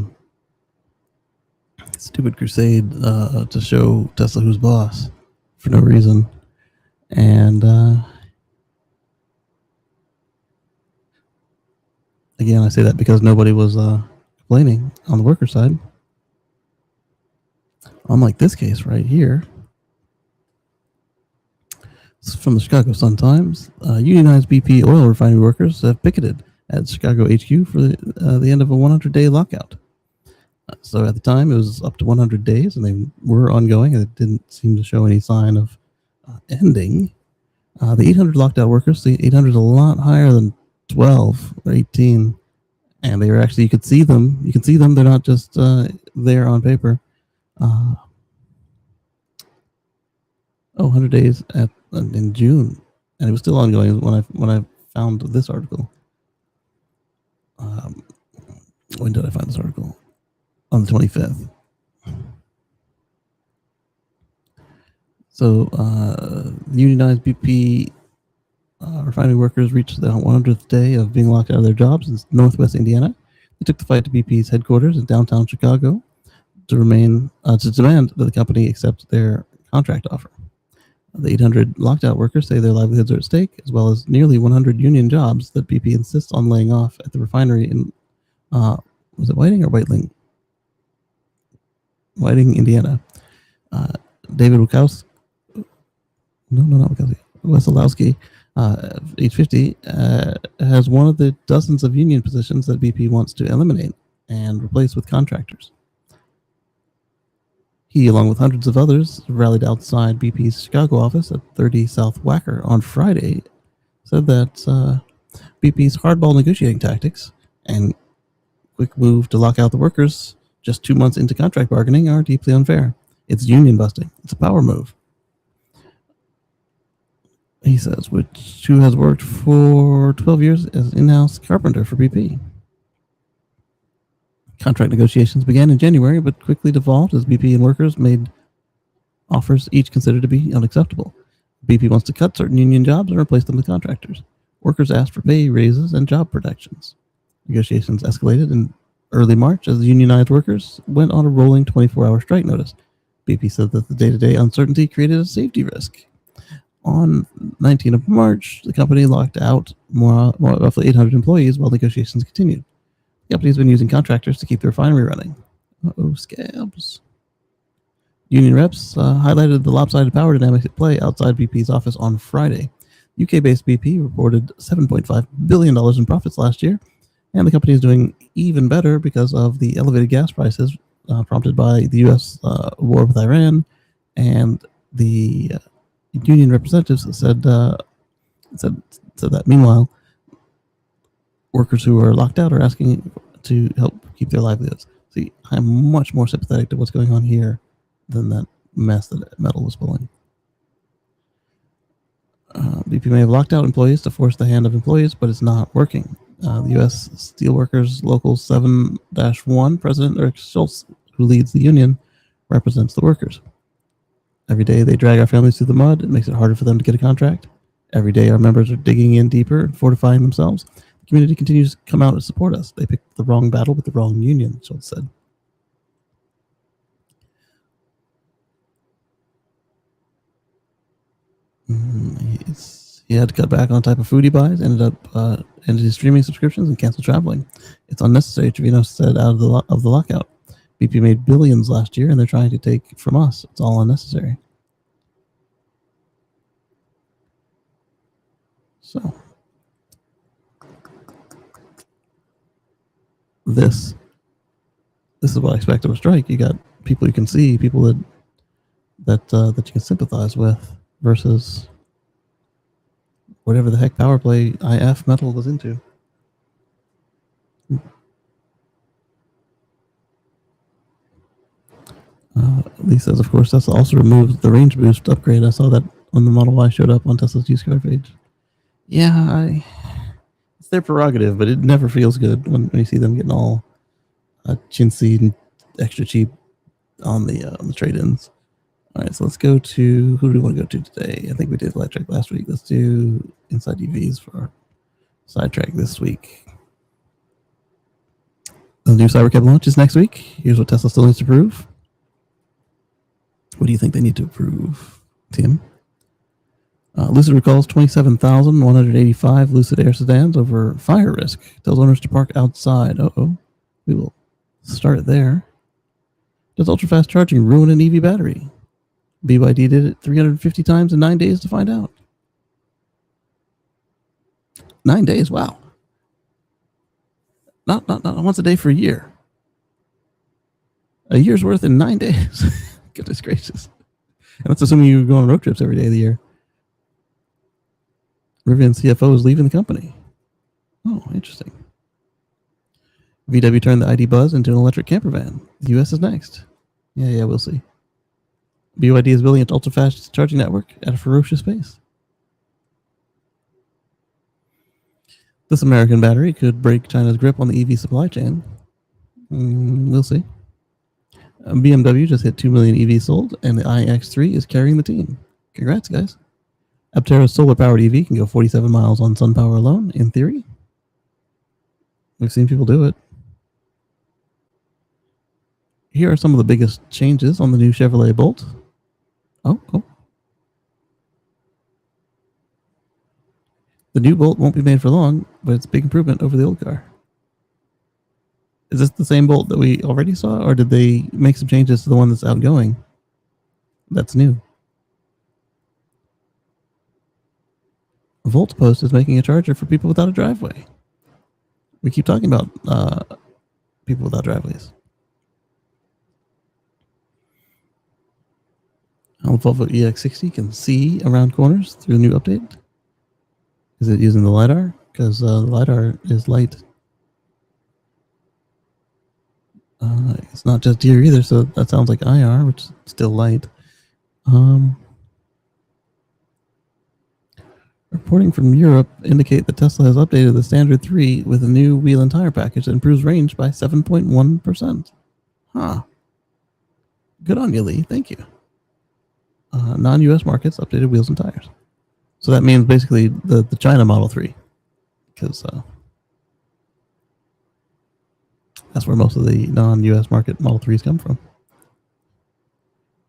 stupid crusade to show Tesla who's boss for no reason. And again, I say that because nobody was complaining on the worker side. Unlike this case right here. This is from the Chicago Sun-Times. Unionized BP oil refinery workers have picketed at Chicago HQ for the end of a 100-day lockout. So at the time, it was up to 100 days, and they were ongoing, and it didn't seem to show any sign of ending. The 800 locked out workers, the 800 is a lot higher than 12 or 18, and they were actually, you could see them. You can see them. They're not just there on paper. 100 days in June, and it was still ongoing when I found this article. When did I find this article? On the 25th. So unionized BP refinery workers reached the 100th day of being locked out of their jobs in Northwest Indiana. They took the fight to BP's headquarters in downtown Chicago to demand that the company accept their contract offer. The 800 locked out workers say their livelihoods are at stake, as well as nearly 100 union jobs that BP insists on laying off at the refinery in, was it Whiting or Whiting? Whiting, Indiana. David Wachowski, not Wachowski, Wesolowski, age 50, has one of the dozens of union positions that BP wants to eliminate and replace with contractors. He, along with hundreds of others, rallied outside BP's Chicago office at 30 South Wacker on Friday, said that BP's hardball negotiating tactics and quick move to lock out the workers just 2 months into contract bargaining are deeply unfair. It's union busting. It's a power move. He says, who has worked for 12 years as in-house carpenter for BP. Contract negotiations began in January, but quickly devolved as BP and workers made offers each considered to be unacceptable. BP wants to cut certain union jobs and replace them with contractors. Workers asked for pay raises and job protections. Negotiations escalated in early March as the unionized workers went on a rolling 24-hour strike notice. BP said that the day-to-day uncertainty created a safety risk. On 19th of March, the company locked out roughly 800 employees while negotiations continued. The company has been using contractors to keep the refinery running. Scabs. Union reps highlighted the lopsided power dynamics at play outside BP's office on Friday. UK-based BP reported $7.5 billion in profits last year, and the company is doing even better because of the elevated gas prices prompted by the U.S. War with Iran, and the union representatives said that meanwhile, workers who are locked out are asking to help keep their livelihoods. See, I'm much more sympathetic to what's going on here than that mess that Metal was pulling. BP may have locked out employees to force the hand of employees, but it's not working. The U.S. Steelworkers Local 7-1 President Eric Schultz, who leads the union, represents the workers. Every day they drag our families through the mud. It makes it harder for them to get a contract. Every day our members are digging in deeper and fortifying themselves. The community continues to come out and support us. They picked the wrong battle with the wrong union, Schultz said. He had to cut back on the type of food he buys, ended his streaming subscriptions, and canceled traveling. It's unnecessary, Trevino said out of the lockout. BP made billions last year, and they're trying to take from us. It's all unnecessary. So, this is what I expect of a strike. You got people you can see, people that you can sympathize with, versus whatever the heck power play IF metal was into. Lee says, of course, Tesla also removed the range boost upgrade. I saw that when the Model Y showed up on Tesla's used car page. Yeah, it's their prerogative, but it never feels good when you see them getting all chintzy and extra cheap on the trade-ins. All right, so let's go to, who do we want to go to today? I think we did electric last week. Let's do Inside EVs for our sidetrack this week. The new Cybercab launch is next week. Here's what Tesla still needs to prove. What do you think they need to prove, Tim? Lucid recalls 27,185 Lucid Air sedans over fire risk. Tells owners to park outside. Uh-oh. We will start there. Does ultra-fast charging ruin an EV battery? BYD did it 350 times in 9 days to find out. 9 days, wow. Not once a day for a year. A year's worth in 9 days. Goodness gracious. And that's assuming you go on road trips every day of the year. Rivian CFO is leaving the company. Oh, interesting. VW turned the ID Buzz into an electric camper van. The US is next. Yeah, we'll see. BYD is building its ultra-fast charging network at a ferocious pace. This American battery could break China's grip on the EV supply chain. We'll see. BMW just hit 2 million EVs sold, and the iX3 is carrying the team. Congrats, guys. Aptera's solar-powered EV can go 47 miles on sun power alone, in theory. We've seen people do it. Here are some of the biggest changes on the new Chevrolet Bolt. Oh. The new Bolt won't be made for long, but it's a big improvement over the old car. Is this the same Bolt that we already saw, or did they make some changes to the one that's outgoing? That's new. Volt Post is making a charger for people without a driveway. We keep talking about people without driveways. How the Volvo EX60 can see around corners through the new update. Is it using the LiDAR? Because the LiDAR is light. It's not just deer either, so that sounds like IR, which is still light. Reporting from Europe indicate that Tesla has updated the Standard 3 with a new wheel and tire package that improves range by 7.1%. Huh. Good on you, Lee. Thank you. Non-US markets updated wheels and tires. So that means basically the China Model 3. Because that's where most of the non-US market Model 3s come from.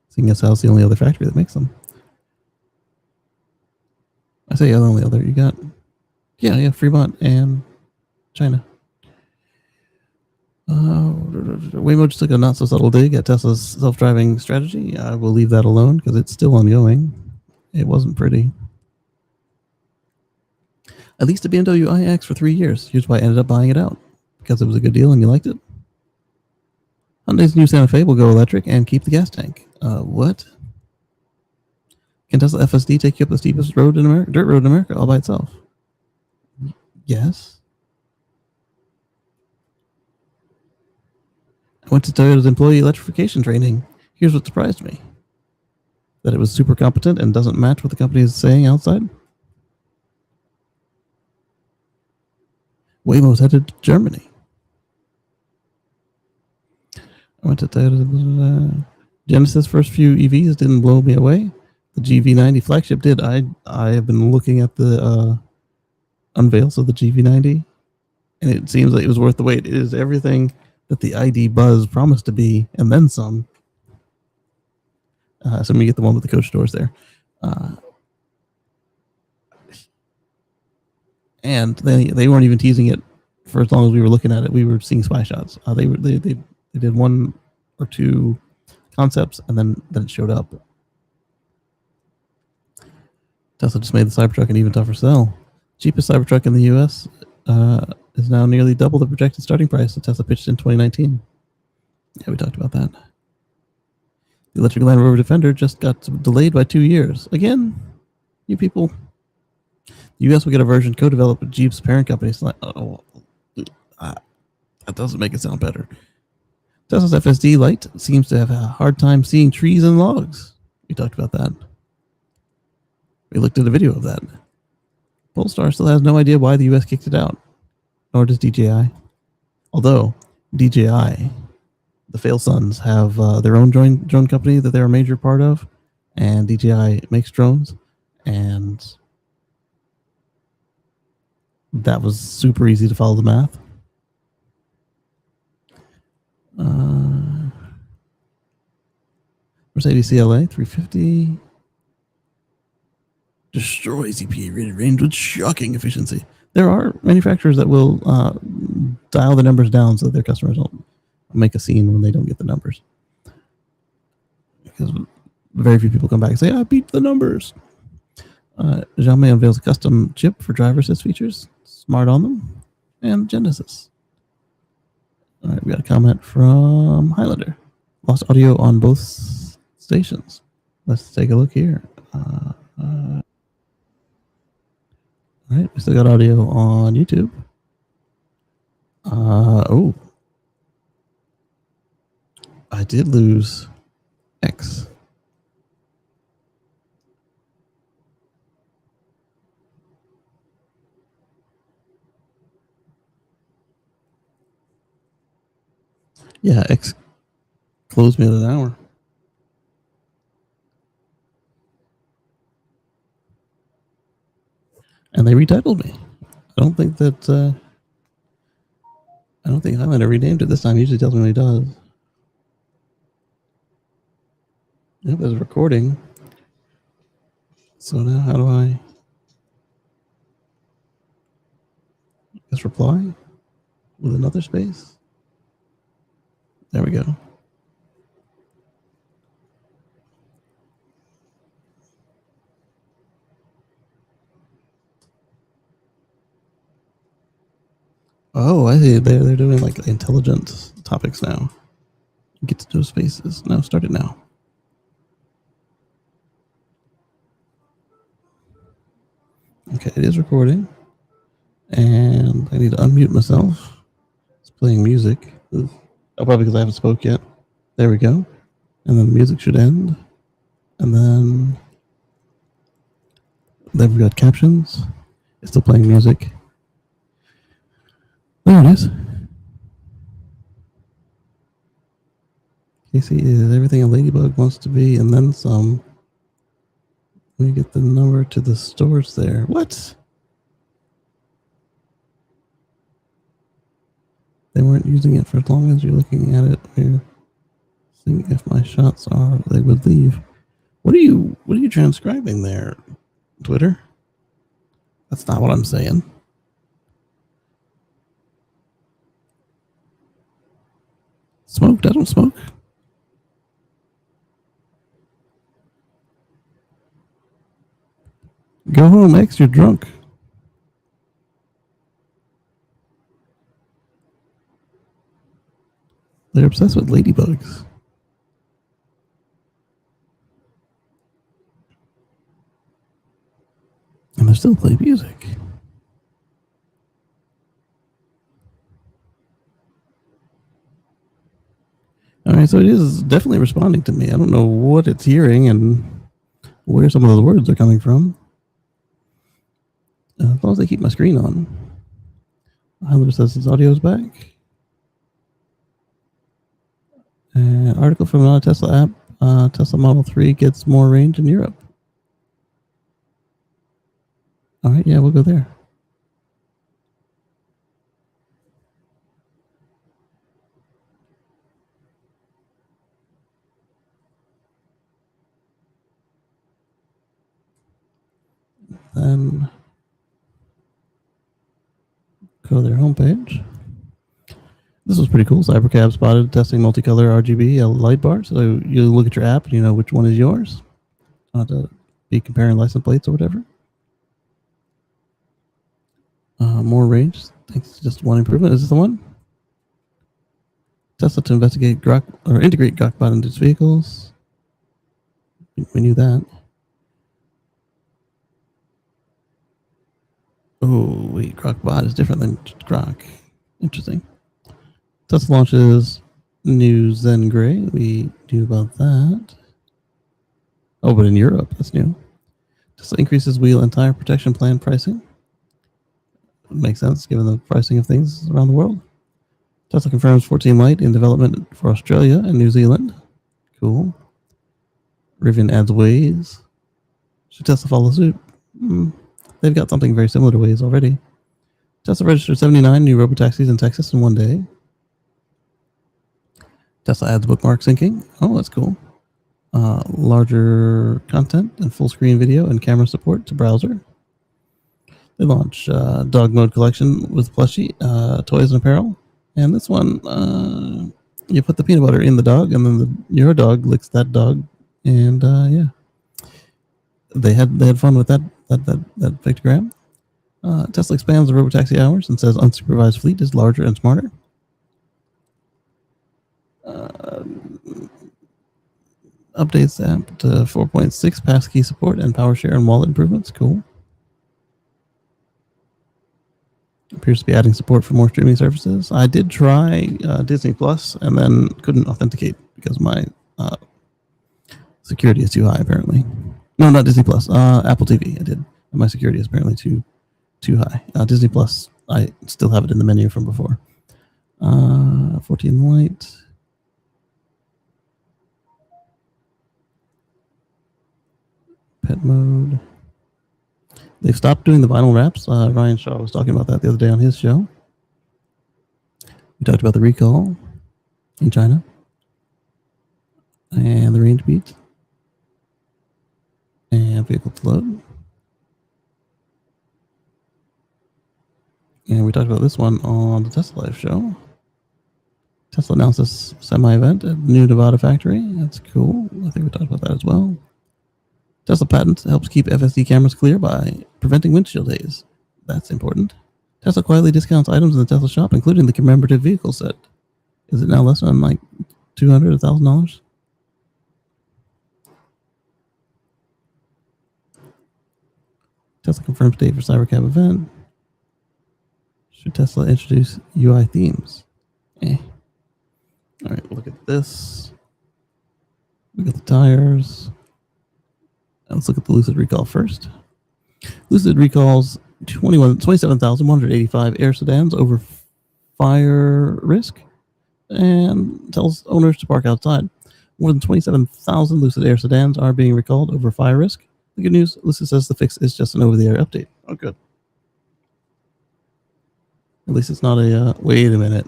Seeing as how it's the only other factory that makes them. I say the only other. You got, yeah, Fremont and China. Waymo just took a not so subtle dig at Tesla's self-driving strategy. I will leave that alone because it's still ongoing. It wasn't pretty. At least a BMW iX for 3 years. Here's why I ended up buying it out. Because it was a good deal and you liked it. Hyundai's new Santa Fe will go electric and keep the gas tank. What? Can Tesla FSD take you up the steepest road in America, dirt road in America, all by itself? Yes. I went to Toyota's employee electrification training. Here's what surprised me. That it was super competent and doesn't match what the company is saying outside. Waymo's headed to Germany. I went to Toyota. Genesis' first few EVs didn't blow me away. The GV90 flagship did. I have been looking at the unveils of the GV90, and it seems like it was worth the wait. It is everything that the ID Buzz promised to be, and then some. So let me get the one with the coach doors there. and they weren't even teasing it for as long as we were looking at it. We were seeing spy shots. They did one or two concepts, and then it showed up. Tesla just made the Cybertruck an even tougher sell. Cheapest Cybertruck in the U.S. Is now nearly double the projected starting price that Tesla pitched in 2019. Yeah, we talked about that. The electric Land Rover Defender just got delayed by 2 years. Again, you people. The U.S. will get a version co-developed with Jeep's parent company. That doesn't make it sound better. Tesla's FSD Lite seems to have a hard time seeing trees and logs. We talked about that. We looked at a video of that. Polestar still has no idea why the U.S. kicked it out, nor does DJI. Although DJI, the Fail Sons, have their own drone company that they're a major part of, and DJI makes drones, and that was super easy to follow the math. Mercedes CLA 350 destroys EPA rated range with shocking efficiency. There are manufacturers that will dial the numbers down so that their customers don't make a scene when they don't get the numbers. Because very few people come back and say, I beat the numbers. Xiaomi unveils a custom chip for driver assist features, smart on them, and Genesis. All right, we got a comment from Highlander. Lost audio on both stations. Let's take a look here. All right, we still got audio on YouTube. I did lose X. Yeah, X closed me at an hour. And they retitled me. I don't think Highlander renamed it this time. He usually tells me when he does. Yep, there's a recording. So now how do I just reply with another space? There we go. Oh, I see. They're doing like intelligent topics now. Get to those spaces. No, start it now. Okay, it is recording. And I need to unmute myself. It's playing music. Oh, probably because I haven't spoke yet. There we go. And then the music should end. And then we've got captions. It's still playing music. There it is. Kacey is everything a ladybug wants to be, and then some. Let me get the number to the stores there. What? They weren't using it for as long as you're looking at it. We're seeing if my shots are, they would leave. What are you transcribing there, Twitter? That's not what I'm saying. Smoked? I don't smoke. Go home, X, you're drunk. They're obsessed with ladybugs. And they still play music. All right, so it is definitely responding to me. I don't know what it's hearing and where some of those words are coming from. As long as they keep my screen on. Highlander says his audio is back. Article from another Tesla app. Tesla Model 3 gets more range in Europe. All right, yeah, we'll go there. Then go to their homepage. This was pretty cool. Cybercab spotted testing multicolor RGB light bars. So you look at your app and you know which one is yours. Not to be comparing license plates or whatever. More range. Thanks. Just one improvement. Is this the one? Tesla to investigate Grok or integrate Grokbot into its vehicles. We knew that. Oh wait, Grokbot is different than Grok. Interesting. Tesla launches new Zen Gray. We knew about that. Oh, but in Europe, that's new. Tesla increases wheel and tire protection plan pricing. Makes sense given the pricing of things around the world. Tesla confirms 14 Lite in development for Australia and New Zealand. Cool. Rivian adds Waze. Should Tesla follow suit? They've got something very similar to Waze already. Tesla registered 79 new robotaxis in Texas in one day. Tesla adds bookmark syncing. Oh, that's cool. Larger content and full screen video and camera support to browser. They launch dog mode collection with plushie, toys and apparel. And this one, you put the peanut butter in the dog, and then your dog licks that dog. And yeah, they had fun with that pictogram. Tesla expands the robotaxi hours and says unsupervised fleet is larger and smarter. Updates the app to 4.6 passkey support and power share and wallet improvements. Cool. Appears to be adding support for more streaming services. I did try Disney Plus and then couldn't authenticate because my security is too high, apparently. No, not Disney Plus. Apple TV. I did. And my security is apparently too high. Disney Plus, I still have it in the menu from before. 14 Lite. Pet mode. They've stopped doing the vinyl wraps. Ryan Shaw was talking about that the other day on his show. We talked about the recall in China and the range beat and vehicle to load. And we talked about this one on the Tesla Live show. Tesla announced this semi-event at New Nevada factory. That's cool. I think we talked about that as well. Tesla patent helps keep FSD cameras clear by preventing windshield haze. That's important. Tesla quietly discounts items in the Tesla shop, including the commemorative vehicle set. Is it now less than like $200, $1,000? Tesla confirms date for Cybercab event. Should Tesla introduce UI themes? All right, look at this. Look at the tires. Let's look at the Lucid recall first. Lucid recalls 27,185 Air sedans over fire risk and tells owners to park outside. More than 27,000 Lucid Air sedans are being recalled over fire risk. The good news, Lucid says the fix is just an over-the-air update. Oh, good. At least it's not a, wait a minute.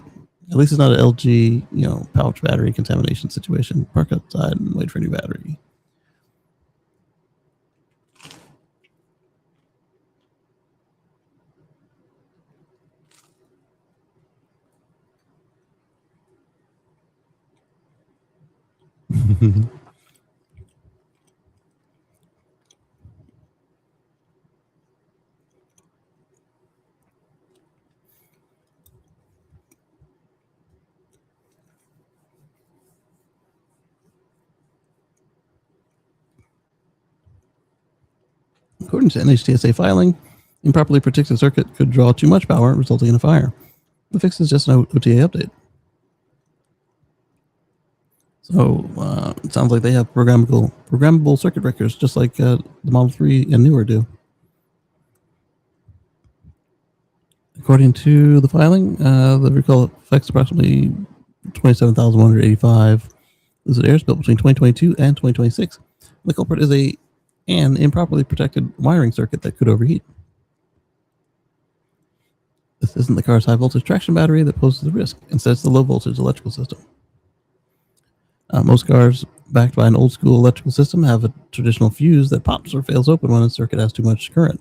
At least it's not an LG, pouch battery contamination situation. Park outside and wait for a new battery. According to NHTSA filing, improperly protected circuit could draw too much power, resulting in a fire. The fix is just an OTA update. So it sounds like they have programmable circuit breakers, just like the Model 3 and newer do. According to the filing, the recall affects approximately 27,185 Lucid Airs built between 2022 and 2026. The culprit is an improperly protected wiring circuit that could overheat. This isn't the car's high voltage traction battery that poses the risk. Instead, it's the low voltage electrical system. Most cars backed by an old school electrical system have a traditional fuse that pops or fails open when a circuit has too much current.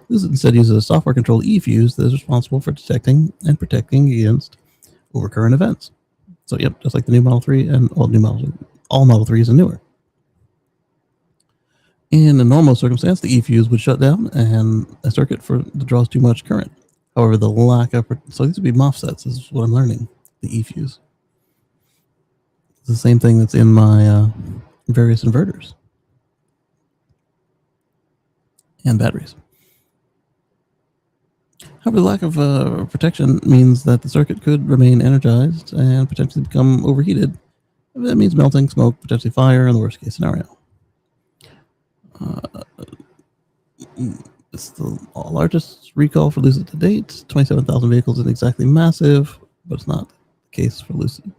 Lucid instead uses a software-controlled e-fuse that is responsible for detecting and protecting against overcurrent events. So, yep, just like the new Model 3 and all Model 3s and newer. In a normal circumstance, the e-fuse would shut down and a circuit that draws too much current. However, the lack of... So these would be MOSFETs is what I'm learning, the e-fuse. It's the same thing that's in my various inverters and batteries. However, the lack of protection means that the circuit could remain energized and potentially become overheated. That means melting, smoke, potentially fire in the worst case scenario. It's the largest recall for Lucid to date. 27,000 vehicles isn't exactly massive, but it's not the case for Lucid.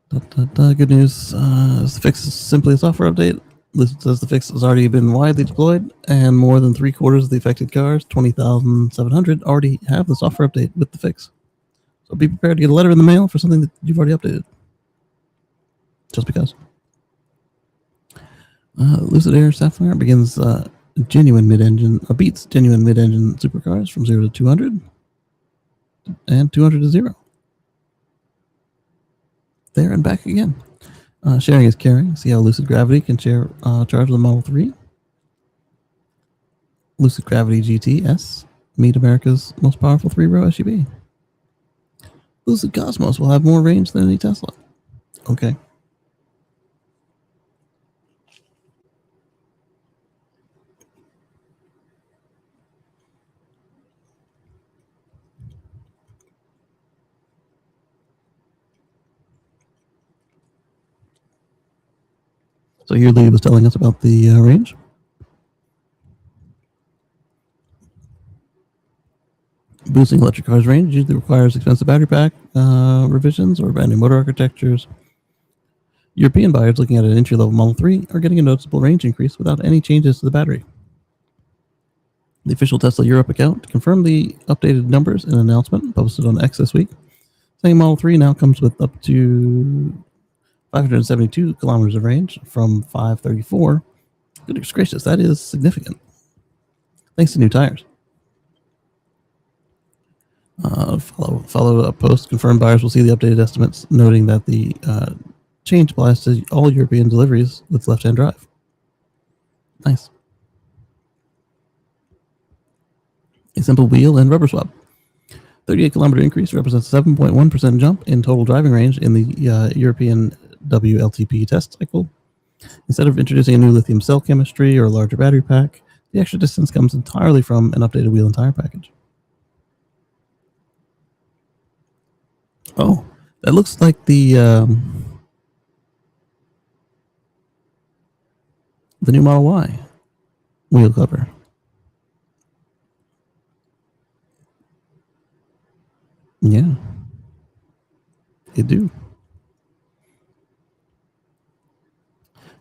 Good news. The fix is simply a software update. Lucid says the fix has already been widely deployed, and more than 3/4 of the affected cars, 20,700, already have the software update with the fix. So be prepared to get a letter in the mail for something that you've already updated. Just because. Lucid Air Sapphire begins beats genuine mid-engine supercars from 0 to 200 and 200 to 0. There and back again. Sharing is caring. See how Lucid Gravity can share charge with the Model 3. Lucid Gravity GT-S. Meet America's most powerful 3-row SUV. Lucid Cosmos will have more range than any Tesla. Okay. So here Lee was telling us about the range. Boosting electric cars' range usually requires expensive battery pack revisions or brand new motor architectures. European buyers looking at an entry-level Model 3 are getting a noticeable range increase without any changes to the battery. The official Tesla Europe account confirmed the updated numbers in an announcement posted on X this week, saying Model 3 now comes with up to 572 kilometers of range from 534. Goodness gracious, that is significant. Thanks to new tires. Follow-up post confirmed buyers will see the updated estimates, noting that the change applies to all European deliveries with left-hand drive. Nice. A simple wheel and rubber swap. 38-kilometer increase represents a 7.1% jump in total driving range in the European WLTP test cycle. Instead of introducing a new lithium cell chemistry or a larger battery pack, the extra distance comes entirely from an updated wheel and tire package. Oh, that looks like the new Model Y wheel cover. Yeah, they do.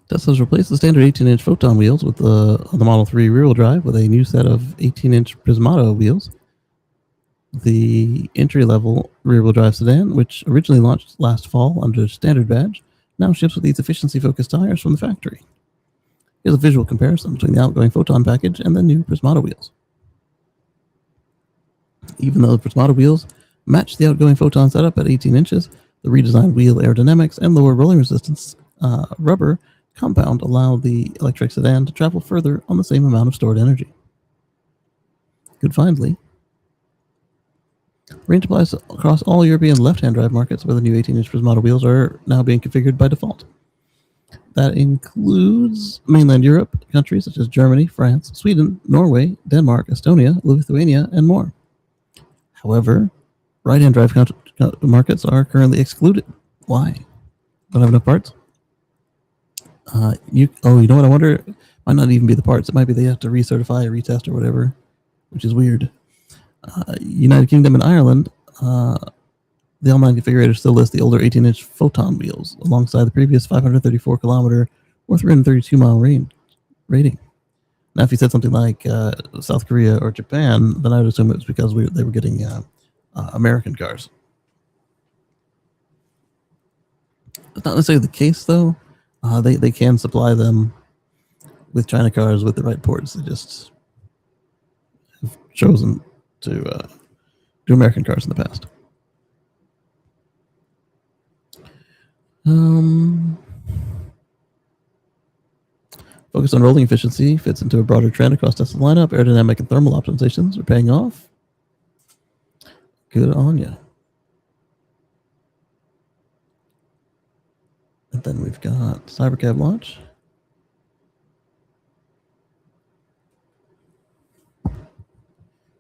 Tesla's replaced the standard 18-inch Photon wheels with the Model 3 rear-wheel drive with a new set of 18-inch Prismato wheels. The entry-level rear-wheel drive sedan, which originally launched last fall under standard badge, now ships with these efficiency-focused tires from the factory. Here's a visual comparison between the outgoing Photon package and the new Prismato wheels. Even though the Prismato wheels match the outgoing Photon setup at 18 inches, the redesigned wheel aerodynamics and lower rolling resistance rubber compound allow the electric sedan to travel further on the same amount of stored energy. Good find, Lee. Range applies across all European left-hand drive markets where the new 18-inch Prismato wheels are now being configured by default. That includes mainland Europe countries such as Germany, France, Sweden, Norway, Denmark, Estonia, Lithuania, and more. However, right-hand drive markets are currently excluded. Why? Don't have enough parts? You know what? I wonder. It might not even be the parts. It might be they have to recertify or retest or whatever, which is weird. United Kingdom and Ireland, the online configurator still lists the older 18-inch Photon wheels alongside the previous 534-kilometer or 332-mile range rating. Now, if you said something like South Korea or Japan, then I would assume it was because they were getting American cars. That's not necessarily the case, though. They can supply them with China cars with the right ports. They just have chosen to do American cars in the past. Focus on rolling efficiency fits into a broader trend across Tesla lineup. Aerodynamic and thermal optimizations are paying off. Good on ya. And then we've got Cybercab launch.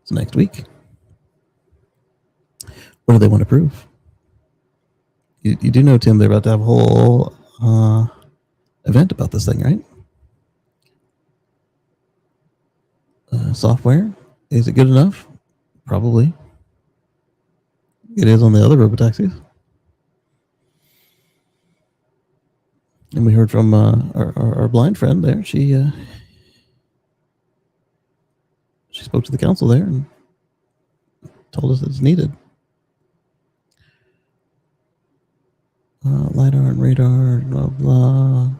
It's next week. What do they want to prove? You do know, Tim, they're about to have a whole event about this thing, right? Software. Is it good enough? Probably. It is on the other robotaxis. And we heard from our blind friend there. She spoke to the council there and told us it's needed. LiDAR and radar, blah, blah.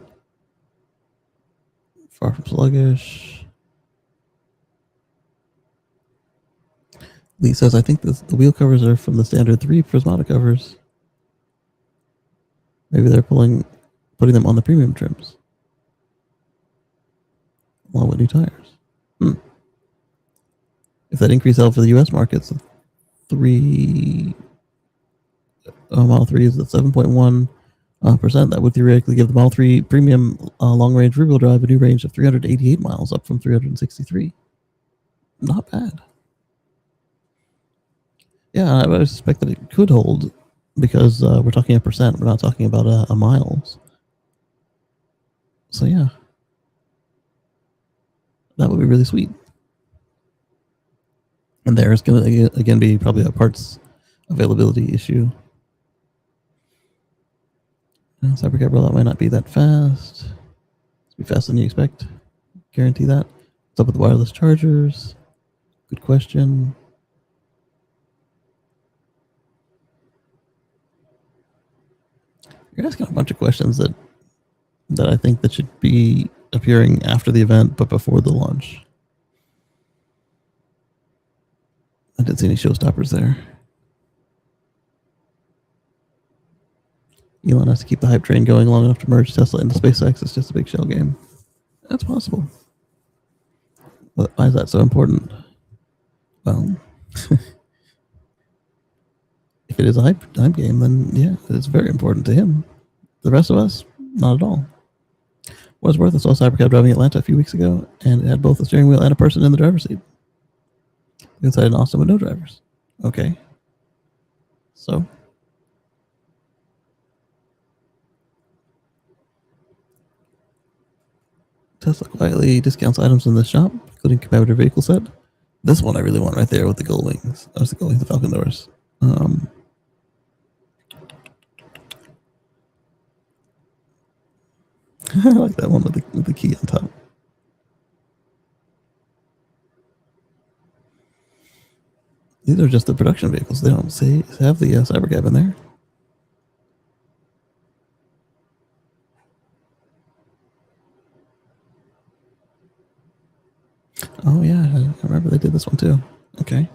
Far from sluggish. Lee says, I think the wheel covers are from the standard 3 Prismata covers. Maybe they're putting them on the premium trims. Along with new tires. If that increase out for the US markets, Model 3 is at 7.1%. That would theoretically give the Model 3 premium long-range rear-wheel drive a new range of 388 miles, up from 363. Not bad. Yeah, I would suspect that it could hold because we're talking a percent. We're not talking about a miles. So yeah, that would be really sweet. And there's going to again be probably a parts availability issue. Cybercab rollout might not be that fast. It's be faster than you expect. Guarantee that. What's up with the wireless chargers? Good question. You're asking a bunch of questions that I think that should be appearing after the event, but before the launch. I didn't see any showstoppers there. Elon has to keep the hype train going long enough to merge Tesla into SpaceX. It's just a big shell game. That's possible. But why is that so important? Well, if it is a hype game, then yeah, it's very important to him. The rest of us, not at all. What it's worth, I saw Cybercab driving Atlanta a few weeks ago, and it had both a steering wheel and a person in the driver's seat. Inside in Austin with no drivers. Okay. So? Tesla quietly discounts items in the shop, including competitor vehicle set. This one I really want right there with the gold wings. That was the gold wings, the Falcon doors. I like that one with the key on top. These are just the production vehicles. They don't have the Cybercab in there. Oh yeah, I remember they did this one too. Okay.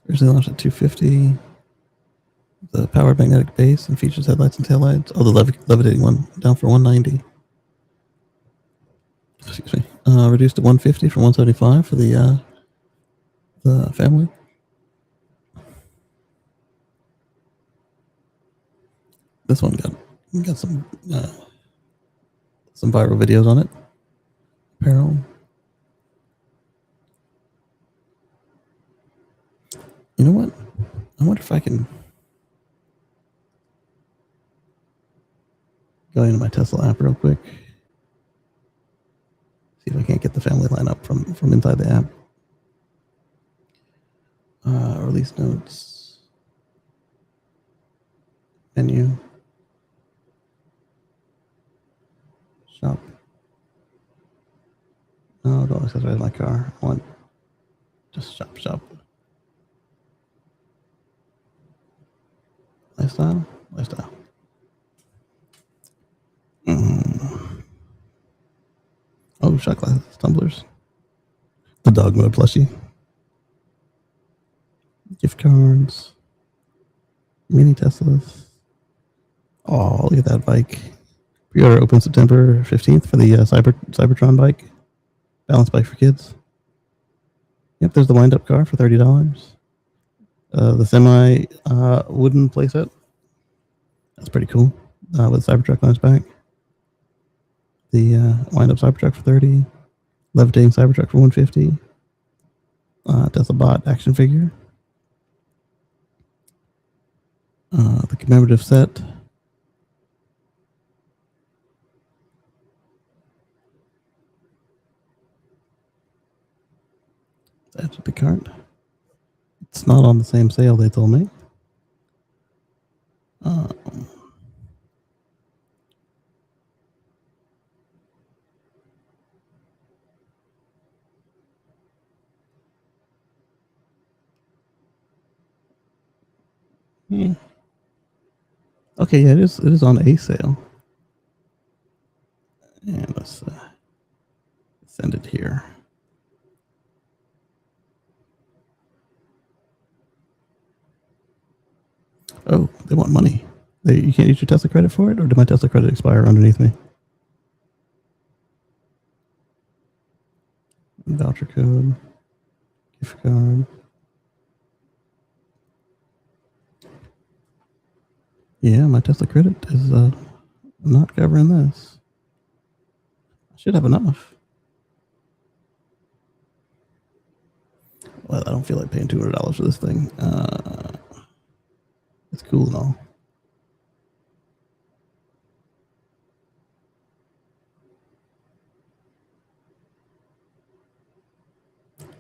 Originally launched at 250. The powered magnetic base and features headlights and taillights. Oh, the levitating one down for 190. Excuse me. Reduced to 150 from 175 for the family. This one got some viral videos on it. Apparel. You know what? I wonder if I can go into my Tesla app real quick. See if I can't get the family lineup from inside the app. Release notes. Menu. Shop. No, don't accessorize my car. I want just shop. Lifestyle. Oh, shot glasses, tumblers. The dog mode plushie. Gift cards. Mini Teslas. Oh, look at that bike. Pre-order open September 15th for the Cybertron bike. Balance bike for kids. Yep, there's the wind-up car for $30. The semi wooden playset. That's pretty cool. With Cybertruck on its back. The wind-up Cybertruck for $30. Levitating Cybertruck for $150. Tesla bot action figure. The commemorative set. Add to the cart. It's not on the same sale, they told me. Yeah. Okay, yeah, it is on a sale. And let's send it here. Oh, they want money. You can't use your Tesla credit for it, or did my Tesla credit expire underneath me? Voucher code, gift card. Yeah, my Tesla credit is not covering this. I should have enough. Well, I don't feel like paying $200 for this thing. It's cool and all.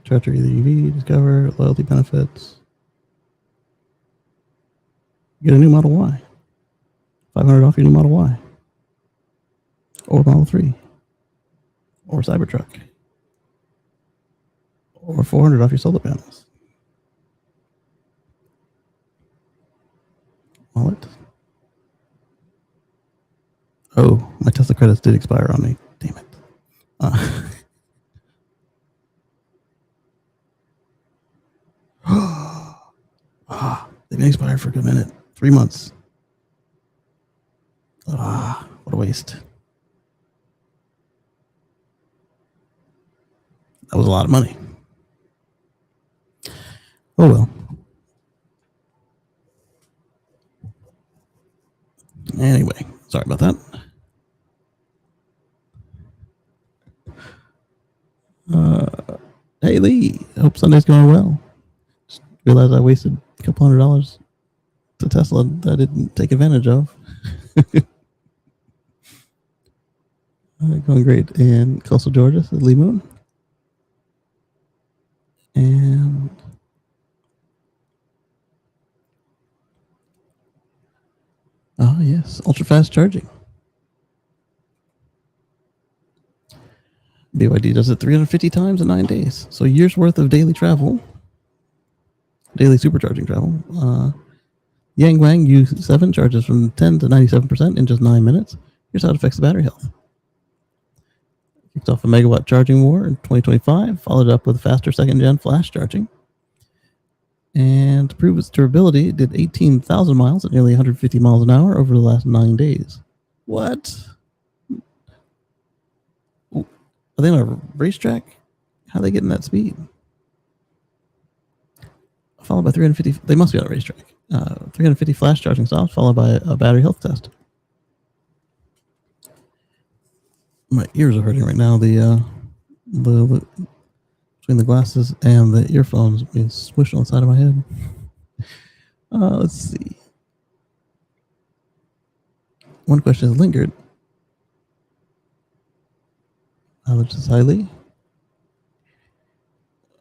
Treasury the EV, discover, loyalty benefits. Get a new Model Y. $500 off your new Model Y. Or Model 3. Or Cybertruck. Or $400 off your solar panels. Wallet. Oh, my Tesla credits did expire on me. Damn it. They've been expired for a good minute. 3 months. What a waste. That was a lot of money. Oh well. Anyway, sorry about that. Hey Lee, hope Sunday's going well. Just realized I wasted a couple $100 to Tesla that I didn't take advantage of. Going great in Coastal Georgia, says Lee Moon. And yes, ultra fast charging. BYD does it 350 times in 9 days. So a year's worth of daily travel, daily supercharging travel. Yang Wang U7 charges from 10 to 97% in just 9 minutes. Here's how it affects the battery health. Kicked off a megawatt charging war in 2025, followed up with faster second-gen flash charging. And to prove its durability, it did 18,000 miles at nearly 150 miles an hour over the last 9 days. What? Are they on a racetrack? How are they getting that speed? Followed by 350. They must be on a racetrack. 350 flash charging stops, followed by a battery health test. My ears are hurting right now. The between the glasses and the earphones being swished on the side of my head. Let's see. One question has lingered. How much is highly?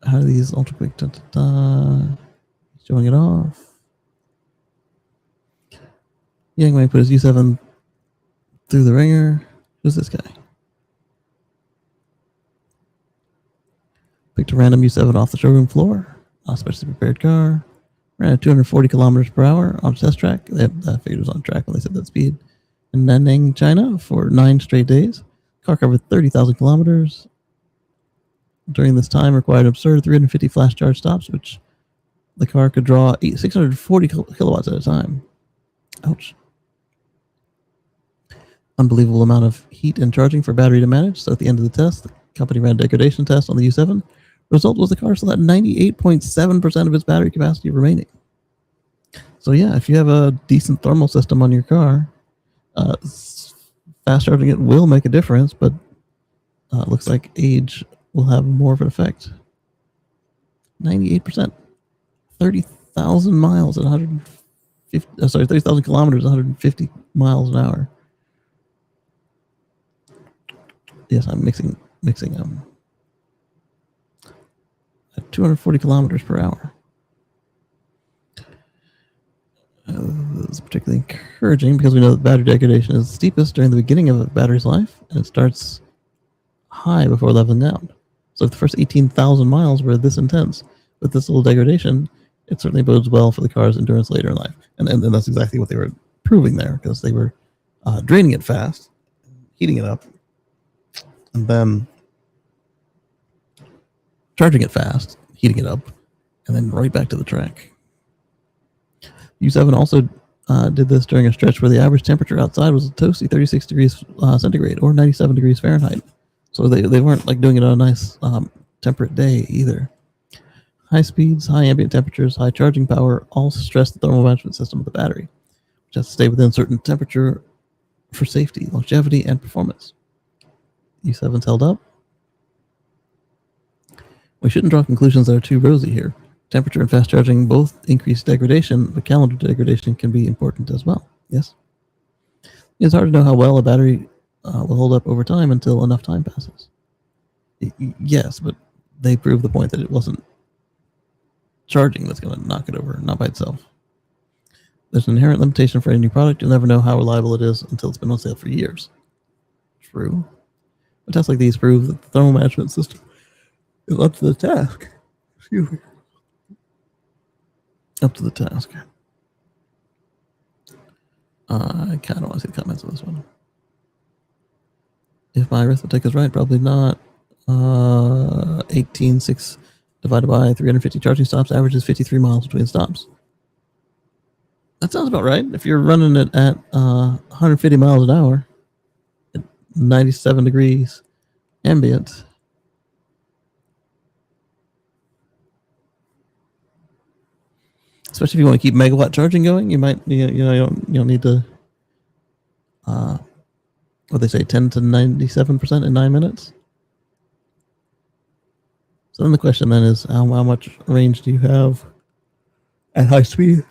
How are these ultra quick? Showing it off. Yang Wang put his U7 through the ringer. Who's this guy? Picked a random U7 off the showroom floor. A specially prepared car. Ran at 240 kilometers per hour on a test track. That figure was on track when they said that speed. In Nanning, China for 9 straight days. Car covered 30,000 kilometers. During this time, required an absurd 350 flash charge stops, which the car could draw 640 kilowatts at a time. Ouch. Unbelievable amount of heat and charging for battery to manage. So at the end of the test, the company ran a degradation test on the U7. Result was the car still had 98.7% of its battery capacity remaining. So yeah, if you have a decent thermal system on your car, fast charging it will make a difference, but looks like age will have more of an effect. 98%. 30,000 miles at 30,000 kilometers, 150 miles an hour. Yes, I'm mixing at 240 kilometers per hour. This is particularly encouraging because we know that battery degradation is steepest during the beginning of a battery's life, and it starts high before leveling down. So if the first 18,000 miles were this intense with this little degradation, it certainly bodes well for the car's endurance later in life. And that's exactly what they were proving there, because they were draining it fast, heating it up, and then charging it fast, heating it up, and then right back to the track. U7 also did this during a stretch where the average temperature outside was a toasty 36 degrees centigrade or 97 degrees Fahrenheit. So they weren't like doing it on a nice temperate day either. High speeds, high ambient temperatures, high charging power all stress the thermal management system of the battery, which has to stay within a certain temperature for safety, longevity, and performance. U7's held up. We shouldn't draw conclusions that are too rosy here. Temperature and fast charging both increase degradation, but calendar degradation can be important as well. Yes? It's hard to know how well a battery will hold up over time until enough time passes. Yes, but they proved the point that it wasn't charging that's going to knock it over, not by itself. There's an inherent limitation for any new product. You'll never know how reliable it is until it's been on sale for years. True. But tests like these prove that the thermal management system is up to the task. Excuse me. Up to the task. I kind of want to see the comments on this one. If my arithmetic is right, probably not. 18.6 divided by 350 charging stops averages 53 miles between stops. That sounds about right. If you're running it at 150 miles an hour, at 97 degrees ambient, especially if you want to keep megawatt charging going, you might you don't need to what they say 10 to 97% in 9 minutes. So then the question then is how much range do you have at high speed?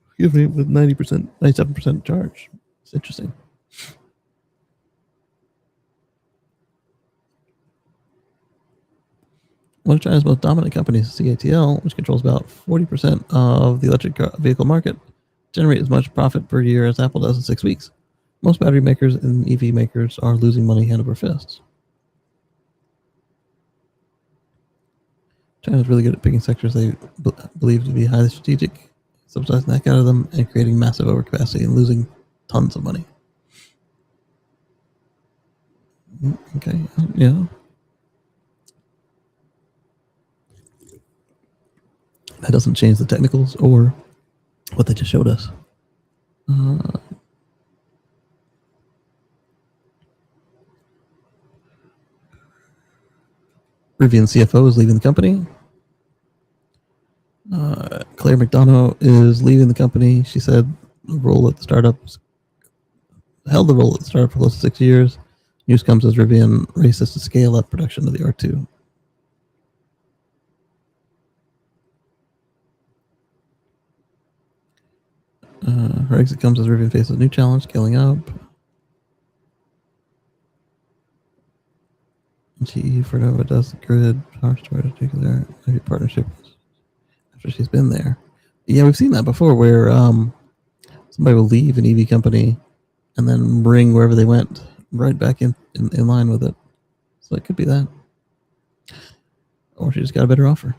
Excuse me, with 90%, 97% charge. It's interesting. One of China's most dominant companies, CATL, which controls about 40% of the electric vehicle market, generate as much profit per year as Apple does in 6 weeks. Most battery makers and EV makers are losing money hand over fist. China's really good at picking sectors they believe to be highly strategic, subsidizing the heck out of them, and creating massive overcapacity and losing tons of money. Okay, yeah. That doesn't change the technicals or what they just showed us. Rivian CFO is leaving the company. Claire McDonough is leaving the company. She said held the role at the startup for close to 6 years. News comes as Rivian races to scale up production of the R2. Her exit comes as Rivian faces a new challenge, scaling up. GE Fernova does the grid, power storage, nuclear, maybe partnership after she's been there. Yeah, we've seen that before where somebody will leave an EV company and then bring wherever they went right back in line with it. So it could be that. Or she just got a better offer.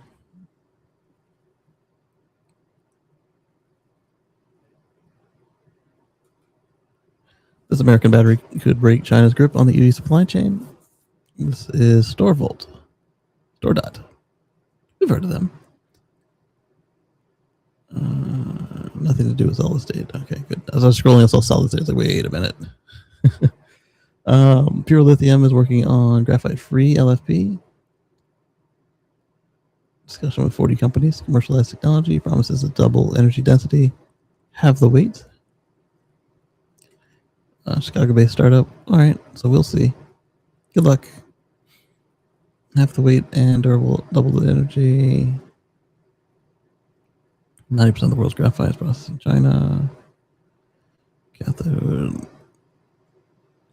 This American battery could break China's grip on the EV supply chain. This is StoreVolt. StoreDot. We've heard of them. Nothing to do with solid state. Okay, good. As I was scrolling, I saw solid state. I was like, wait a minute. Pure Lithium is working on graphite-free LFP. Discussion with 40 companies. Commercialized technology. Promises a double energy density. Have the weight. Chicago-based startup. All right, so we'll see. Good luck. Half the weight and durable, double the energy. 90% of the world's graphite is processed in China. Cathode.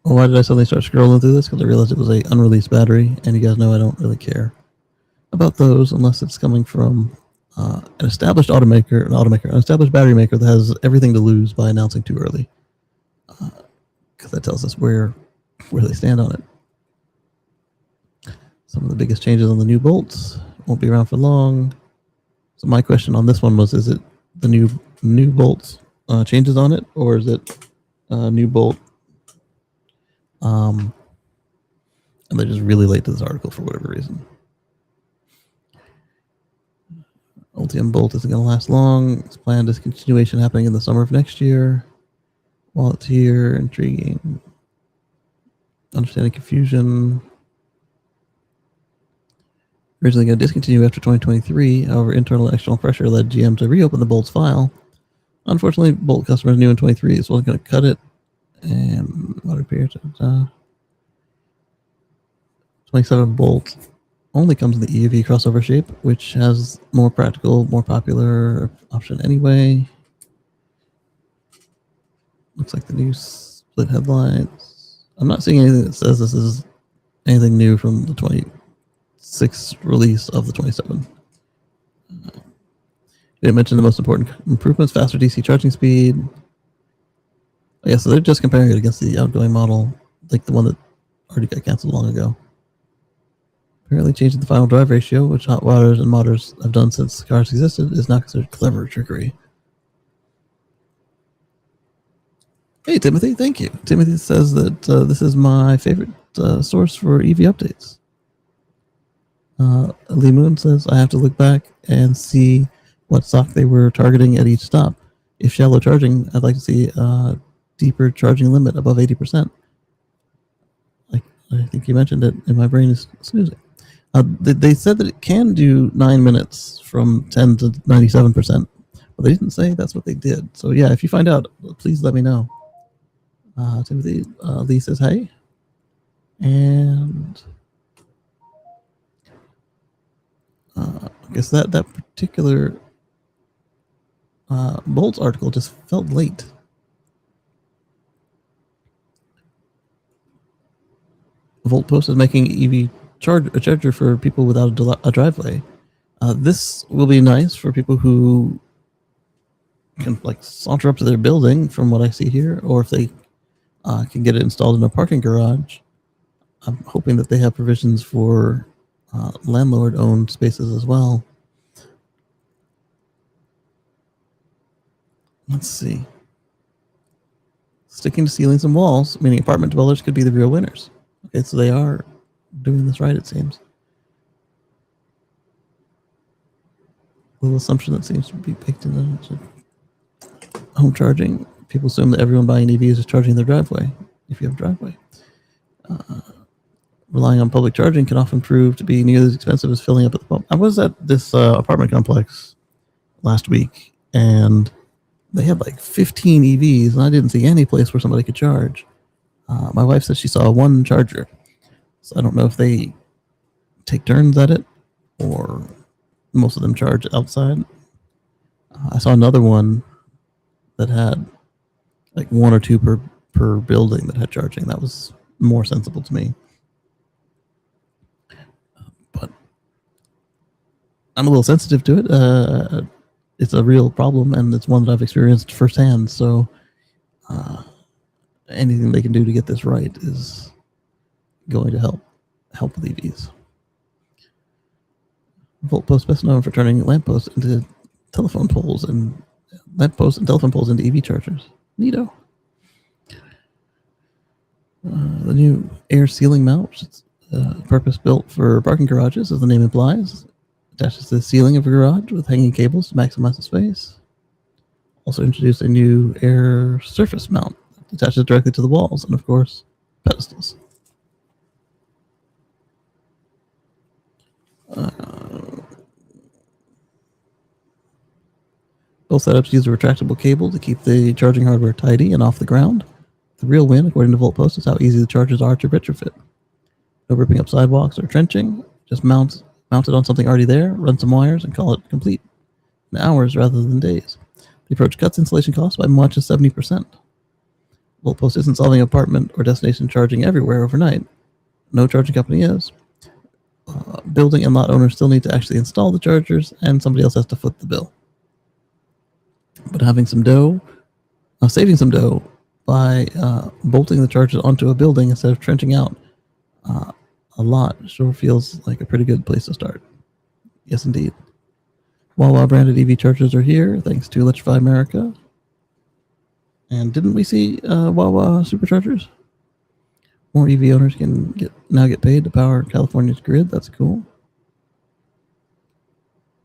Well, why did I suddenly start scrolling through this? Because I realized it was an unreleased battery, and you guys know I don't really care about those unless it's coming from an established an established battery maker that has everything to lose by announcing too early. Because that tells us where they stand on it. Some of the biggest changes on the new bolts won't be around for long. So my question on this one was: is it the new bolts changes on it, or is it a new bolt? And they're just really late to this article for whatever reason. Ultium bolt isn't going to last long. It's planned discontinuation happening in the summer of next year. While it's here, intriguing. Understanding confusion. Originally going to discontinue after 2023. However, internal and external pressure led GM to reopen the bolts file. Unfortunately, bolt customers knew in 23 this wasn't going to cut it. And what appears to 27 bolt only comes in the EUV crossover shape, which has more practical, more popular option anyway. Looks like the new split headlights. I'm not seeing anything that says this is anything new from the 26th release of the 27. They mentioned the most important improvements: faster DC charging speed. I guess so they're just comparing it against the outgoing model, like the one that already got canceled long ago. Apparently changing the final drive ratio, which hot wadders and modders have done since cars existed, is not considered clever trickery. Hey, Timothy, thank you. Timothy says that this is my favorite source for EV updates. Lee Moon says, I have to look back and see what stock they were targeting at each stop. If shallow charging, I'd like to see a deeper charging limit above 80%. Like I think you mentioned it, and my brain is snoozing. They said that it can do 9 minutes from 10 to 97%, but they didn't say that's what they did. So yeah, if you find out, please let me know. Timothy, Lee says hey. And I guess that particular Bolt's article just felt late. Volt Post is making EV a charger for people without a driveway. This will be nice for people who can like saunter up to their building, from what I see here, or if they can get it installed in a parking garage. I'm hoping that they have provisions for landlord-owned spaces as well. Let's see. Sticking to ceilings and walls, meaning apartment dwellers could be the real winners. Okay, so they are doing this right, it seems. A little assumption that seems to be baked in home charging. People assume that everyone buying EVs is charging their driveway, if you have a driveway. Relying on public charging can often prove to be nearly as expensive as filling up at the pump. I was at this apartment complex last week, and they had like 15 EVs, and I didn't see any place where somebody could charge. My wife said she saw one charger. So I don't know if they take turns at it, or most of them charge outside. I saw another one that had like one or two per building that had charging. That was more sensible to me. But I'm a little sensitive to it. It's a real problem, and it's one that I've experienced firsthand. So anything they can do to get this right is going to help with EVs. Volt Post best known for turning lampposts into telephone poles and lampposts and telephone poles into EV chargers. Neato. The new air sealing mount, which is purpose-built for parking garages, as the name implies, attaches to the ceiling of a garage with hanging cables to maximize the space. Also introduced a new air surface mount that attaches directly to the walls and, of course, pedestals. Both setups use a retractable cable to keep the charging hardware tidy and off the ground. The real win, according to VoltPost, is how easy the chargers are to retrofit. No ripping up sidewalks or trenching. Just mount it on something already there, run some wires, and call it complete in hours rather than days. The approach cuts installation costs by much as 70%. VoltPost isn't solving apartment or destination charging everywhere overnight. No charging company is. Building and lot owners still need to actually install the chargers, and somebody else has to foot the bill. But having some dough, saving some dough by bolting the chargers onto a building instead of trenching out a lot sure feels like a pretty good place to start. Yes, indeed. Wawa branded EV chargers are here thanks to Electrify America. And didn't we see Wawa superchargers? More EV owners can now get paid to power California's grid. That's cool.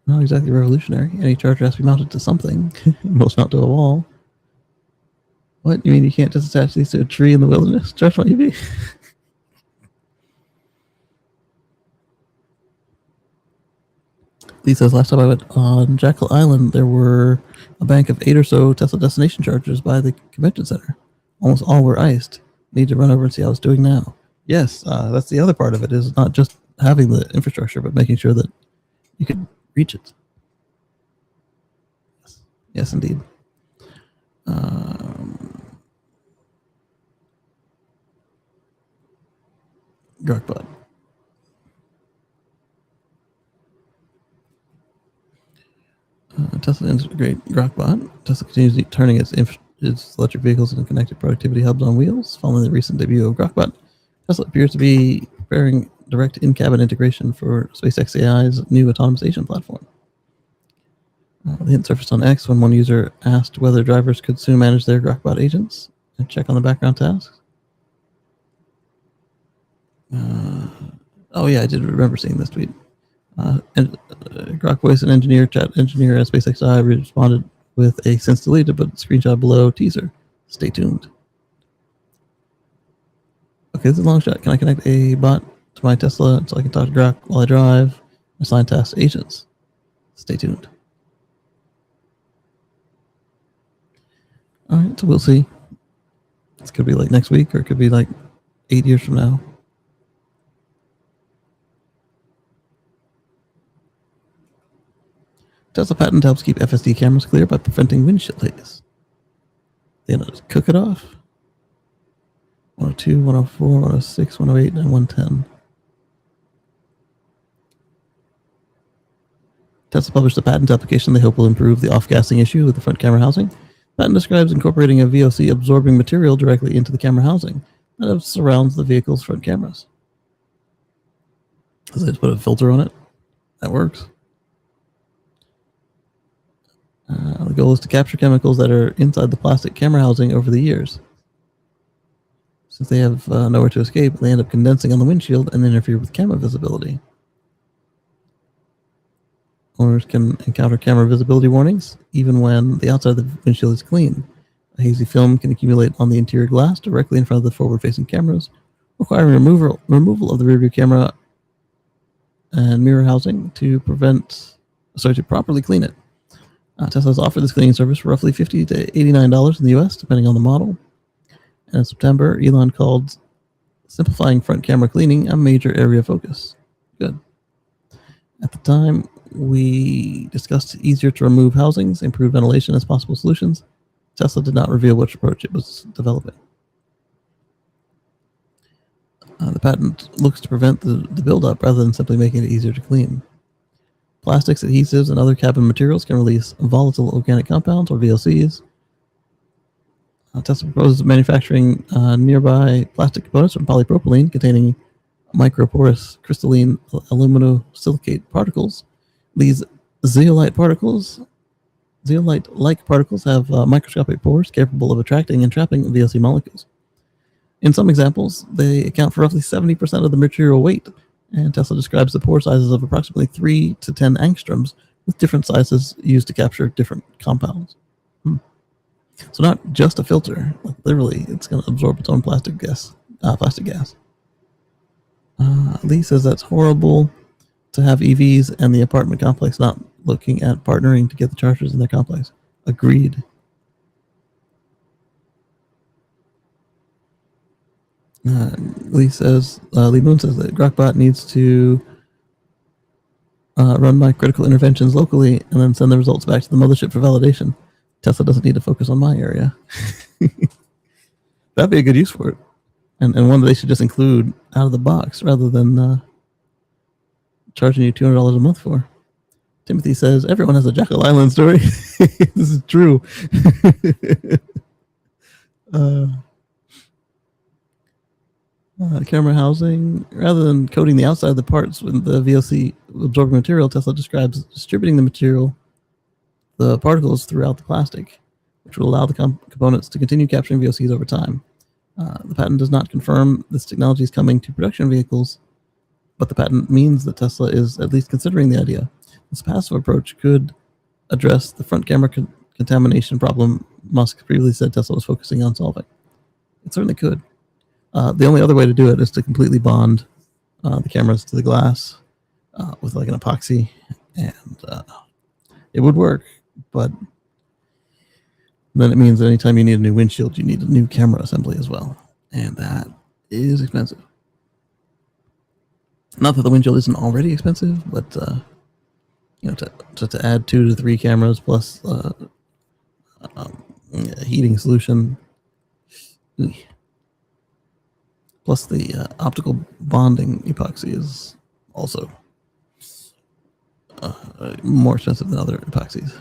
Not exactly revolutionary. Any charger has to be mounted to something. Most mount to a wall. What? You mean you can't just attach these to a tree in the wilderness? Charge my EV? Lee says, last time I went on Jackal Island, there were a bank of 8 or so Tesla destination chargers by the convention center. Almost all were iced. Need to run over and see how it's doing now. Yes, that's the other part of it, is not just having the infrastructure, but making sure that you can reach it. Yes, indeed. Grokbot. Tesla integrate Grokbot. Tesla continues turning its electric vehicles into connected productivity hubs on wheels. Following the recent debut of Grokbot, Tesla appears to be preparing direct in-cabin integration for SpaceX AI's new autonomous agent platform. The hint surfaced on X when one user asked whether drivers could soon manage their Grokbot agents and check on the background tasks. Oh yeah, I did remember seeing this tweet. Grok Voice, an chat engineer at SpaceX AI, responded with a since deleted but screenshot below teaser. Stay tuned. Okay, this is a long shot. Can I connect a bot to my Tesla so I can talk to Grok while I drive? Assign tasks to agents. Stay tuned. All right, so we'll see. This could be like next week, or it could be like 8 years from now. Tesla patent helps keep FSD cameras clear by preventing windshield haze. They just cook it off. 102, 104, 106, 108, and 110. Tesla published a patent application they hope will improve the off-gassing issue with the front camera housing. The patent describes incorporating a VOC absorbing material directly into the camera housing that surrounds the vehicle's front cameras. So they just put a filter on it. That works. The goal is to capture chemicals that are inside the plastic camera housing over the years. Since they have nowhere to escape, they end up condensing on the windshield and interfere with camera visibility. Owners can encounter camera visibility warnings even when the outside of the windshield is clean. A hazy film can accumulate on the interior glass directly in front of the forward-facing cameras, requiring removal of the rearview camera and mirror housing to properly clean it. Tesla has offered this cleaning service for roughly $50 to $89 in the US, depending on the model. And in September, Elon called simplifying front camera cleaning a major area of focus. Good. At the time, we discussed easier to remove housings, improve ventilation as possible solutions. Tesla did not reveal which approach it was developing. The patent looks to prevent the buildup rather than simply making it easier to clean. Plastics, adhesives, and other cabin materials can release volatile organic compounds, or VOCs. Tesla proposes manufacturing nearby plastic components from polypropylene containing microporous crystalline aluminosilicate particles. These zeolite-like particles have microscopic pores capable of attracting and trapping VOC molecules. In some examples, they account for roughly 70% of the material weight, and Tesla describes the pore sizes of approximately 3 to 10 angstroms, with different sizes used to capture different compounds. So not just a filter, like literally, it's going to absorb its own plastic gas. Lee says that's horrible to have EVs and the apartment complex not looking at partnering to get the chargers in their complex. Agreed. Lee Moon says that Grokbot needs to run my critical interventions locally and then send the results back to the mothership for validation. Tesla doesn't need to focus on my area. That'd be a good use for it. And one that they should just include out of the box rather than charging you $200 a month for. Timothy says, everyone has a Jekyll Island story. This is true. Camera housing. Rather than coating the outside of the parts with the VOC absorbing material, Tesla describes distributing the particles throughout the plastic, which will allow the components to continue capturing VOCs over time. The patent does not confirm this technology is coming to production vehicles, but the patent means that Tesla is at least considering the idea. This passive approach could address the front camera contamination problem Musk previously said Tesla was focusing on solving. It certainly could. The only other way to do it is to completely bond the cameras to the glass with like an epoxy, and it would work, but then it means that anytime you need a new windshield, you need a new camera assembly as well, and that is expensive. Not that the windshield isn't already expensive, but to add 2 to 3 cameras plus a heating solution, plus the optical bonding epoxy is also more expensive than other epoxies.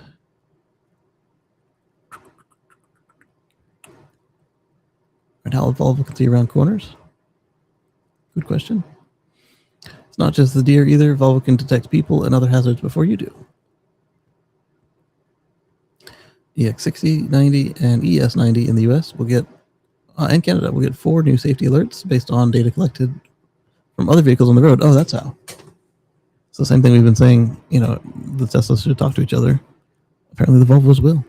And how Volvo can see around corners? Good question. It's not just the deer either. Volvo can detect people and other hazards before you do. EX60, 90, and ES90 in the US will get, and Canada will get 4 new safety alerts based on data collected from other vehicles on the road. Oh, that's how. It's the same thing we've been saying, the Teslas should talk to each other. Apparently the Volvos will.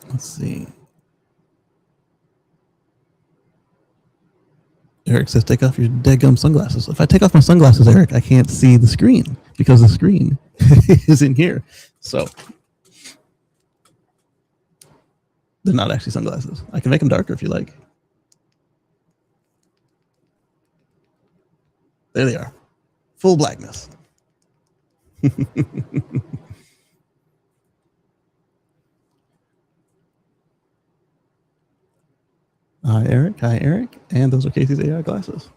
Let's see. Eric says, take off your deadgum sunglasses. If I take off my sunglasses, Eric, I can't see the screen because the screen is in here. So they're not actually sunglasses. I can make them darker if you like. There they are. Full blackness. Hi, Eric. And those are Kacey's AI glasses.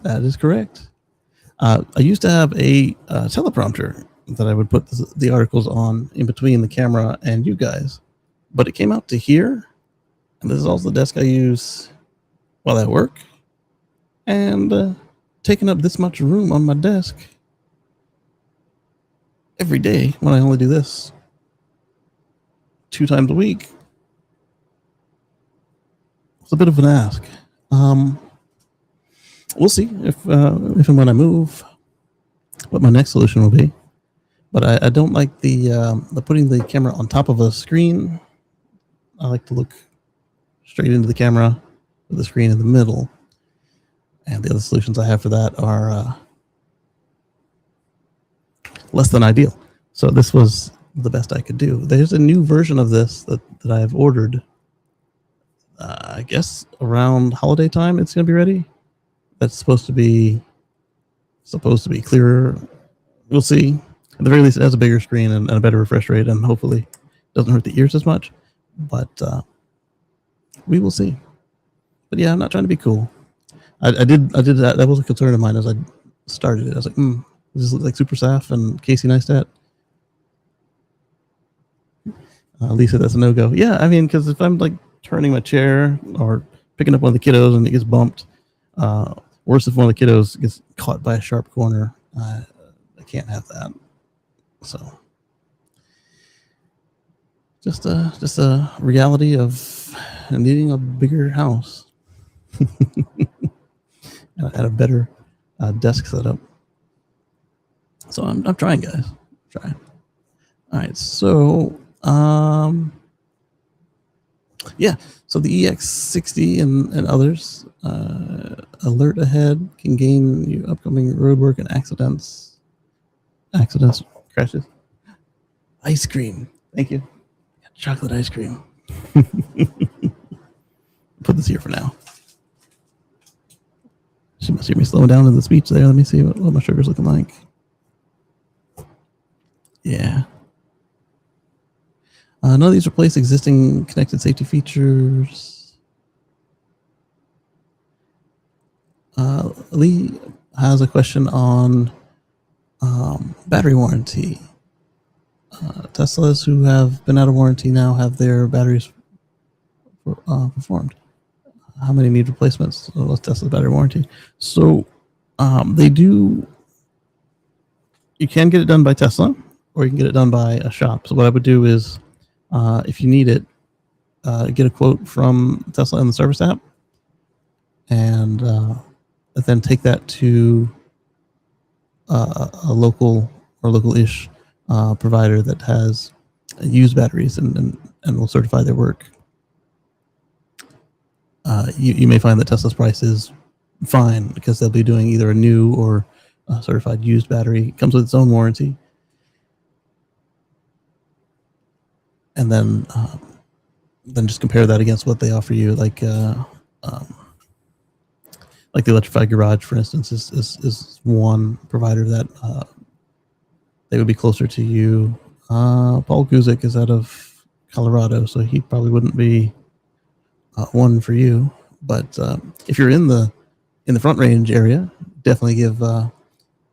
That is correct. I used to have a teleprompter that I would put the articles on in between the camera and you guys, but it came out to here, and this is also the desk I use while I work, and taking up this much room on my desk every day when I only do this 2 times a week. It's a bit of an ask. We'll see if and when I move, what my next solution will be. But I don't like the putting the camera on top of a screen. I like to look straight into the camera with the screen in the middle. And the other solutions I have for that are less than ideal. So this was the best I could do. There's a new version of this that I've ordered. I guess around holiday time it's going to be ready. That's supposed to be clearer. We'll see. At the very least, it has a bigger screen and a better refresh rate, and hopefully doesn't hurt the ears as much. But we will see. But yeah, I'm not trying to be cool. I did that. That was a concern of mine as I started it. I was like, does this look like Super Saf and Casey Neistat? Lisa, that's a no-go. Yeah, I mean, because if I'm like turning my chair or picking up one of the kiddos and it gets bumped, worse if one of the kiddos gets caught by a sharp corner. I can't have that. So Just a reality of needing a bigger house and a better desk setup. So I'm trying, guys. I'm trying. All right. So yeah. So the EX60 and others alert ahead can gain you upcoming roadwork and accidents, crashes. Ice cream. Thank you. Chocolate ice cream. Put this here for now. She must hear me slowing down in the speech there. Let me see what my sugar's looking like. Yeah. None of these replace existing connected safety features. Lee has a question on battery warranty. Teslas who have been out of warranty now have their batteries performed. How many need replacements? What's Tesla's battery warranty? So they do. You can get it done by Tesla, or you can get it done by a shop. So what I would do is, if you need it, get a quote from Tesla in the service app, and then take that to a local or local-ish provider that has used batteries and will certify their work. You may find that Tesla's price is fine because they'll be doing either a new or certified used battery. It comes with its own warranty. And then just compare that against what they offer you, like the Electrify Garage, for instance, is one provider that they would be closer to you. Paul Guzik is out of Colorado, so he probably wouldn't be one for you. But if you're in the Front Range area, definitely give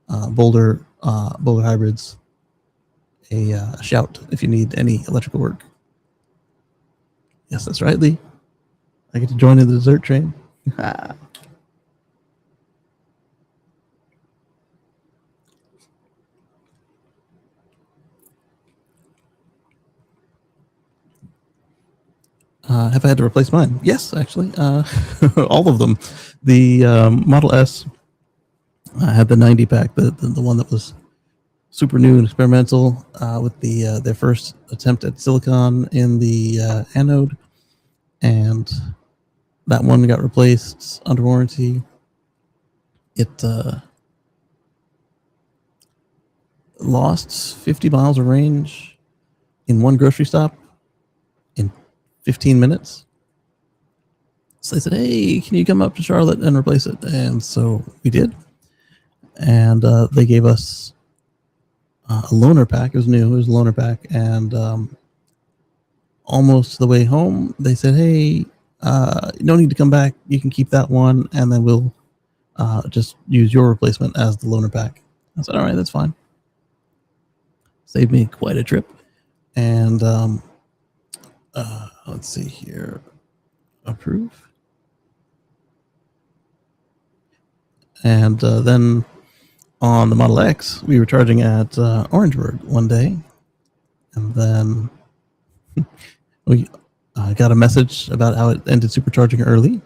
Boulder Hybrids a shout if you need any electrical work. Yes, that's right, Lee. I get to join in the dessert train. Have I had to replace mine? Yes, actually. All of them. The Model S had the 90 pack, the one that was super new and experimental with their first attempt at silicon in the anode. And that one got replaced under warranty. It lost 50 miles of range in one grocery stop in 15 minutes. So they said, hey, can you come up to Charlotte and replace it? And so we did. And they gave us a loaner pack. It was new. It was a loaner pack. And almost the way home, they said, hey, you don't need to come back. You can keep that one. And then we'll just use your replacement as the loaner pack. I said, all right, that's fine. Saved me quite a trip. And let's see here. Approve. And then on the Model X, we were charging at Orangeburg one day. And then we got a message about how it ended supercharging early.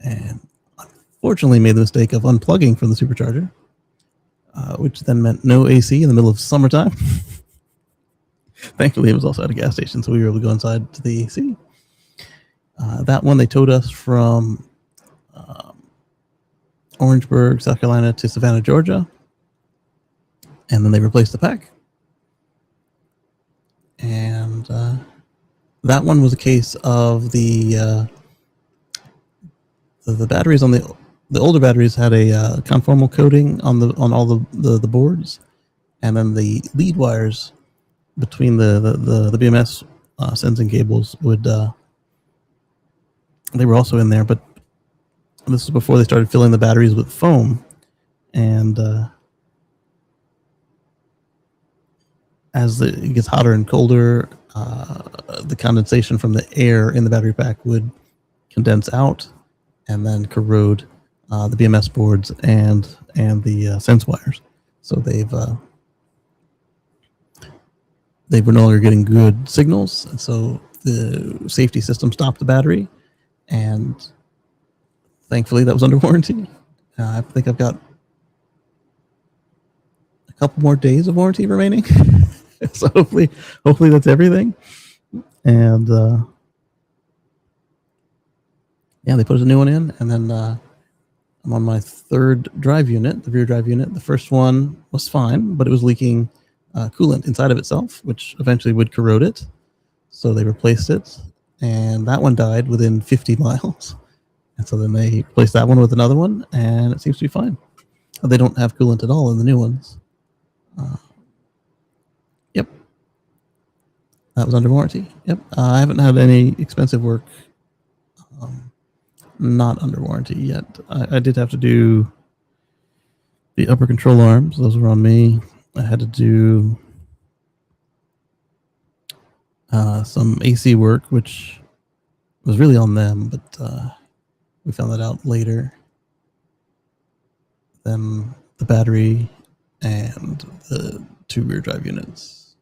And unfortunately made the mistake of unplugging from the supercharger, which then meant no AC in the middle of summertime. Thankfully, it was also at a gas station, so we were able to go inside to the AC. That one, they towed us from Orangeburg, South Carolina to Savannah, Georgia. And then they replaced the pack. And that one was a case of the batteries on the older batteries had a conformal coating on all the boards, and then the lead wires between the BMS sensing cables would they were also in there, but this was before they started filling the batteries with foam, and as it gets hotter and colder, the condensation from the air in the battery pack would condense out and then corrode the BMS boards and the sense wires. So they've they were no longer getting good signals, and so the safety system stopped the battery, and thankfully that was under warranty. I think I've got a couple more days of warranty remaining. So hopefully that's everything. And yeah, they put a new one in, and then I'm on my third drive unit, the rear drive unit. The first one was fine, but it was leaking coolant inside of itself, which eventually would corrode it. So they replaced it, and that one died within 50 miles. And so then they replaced that one with another one, and it seems to be fine. They don't have coolant at all in the new ones. Yep. That was under warranty. Yep. I haven't had any expensive work not under warranty yet. I did have to do the upper control arms. Those were on me. I had to do some AC work, which was really on them, but we found that out later. Then the battery and the 2 rear drive units.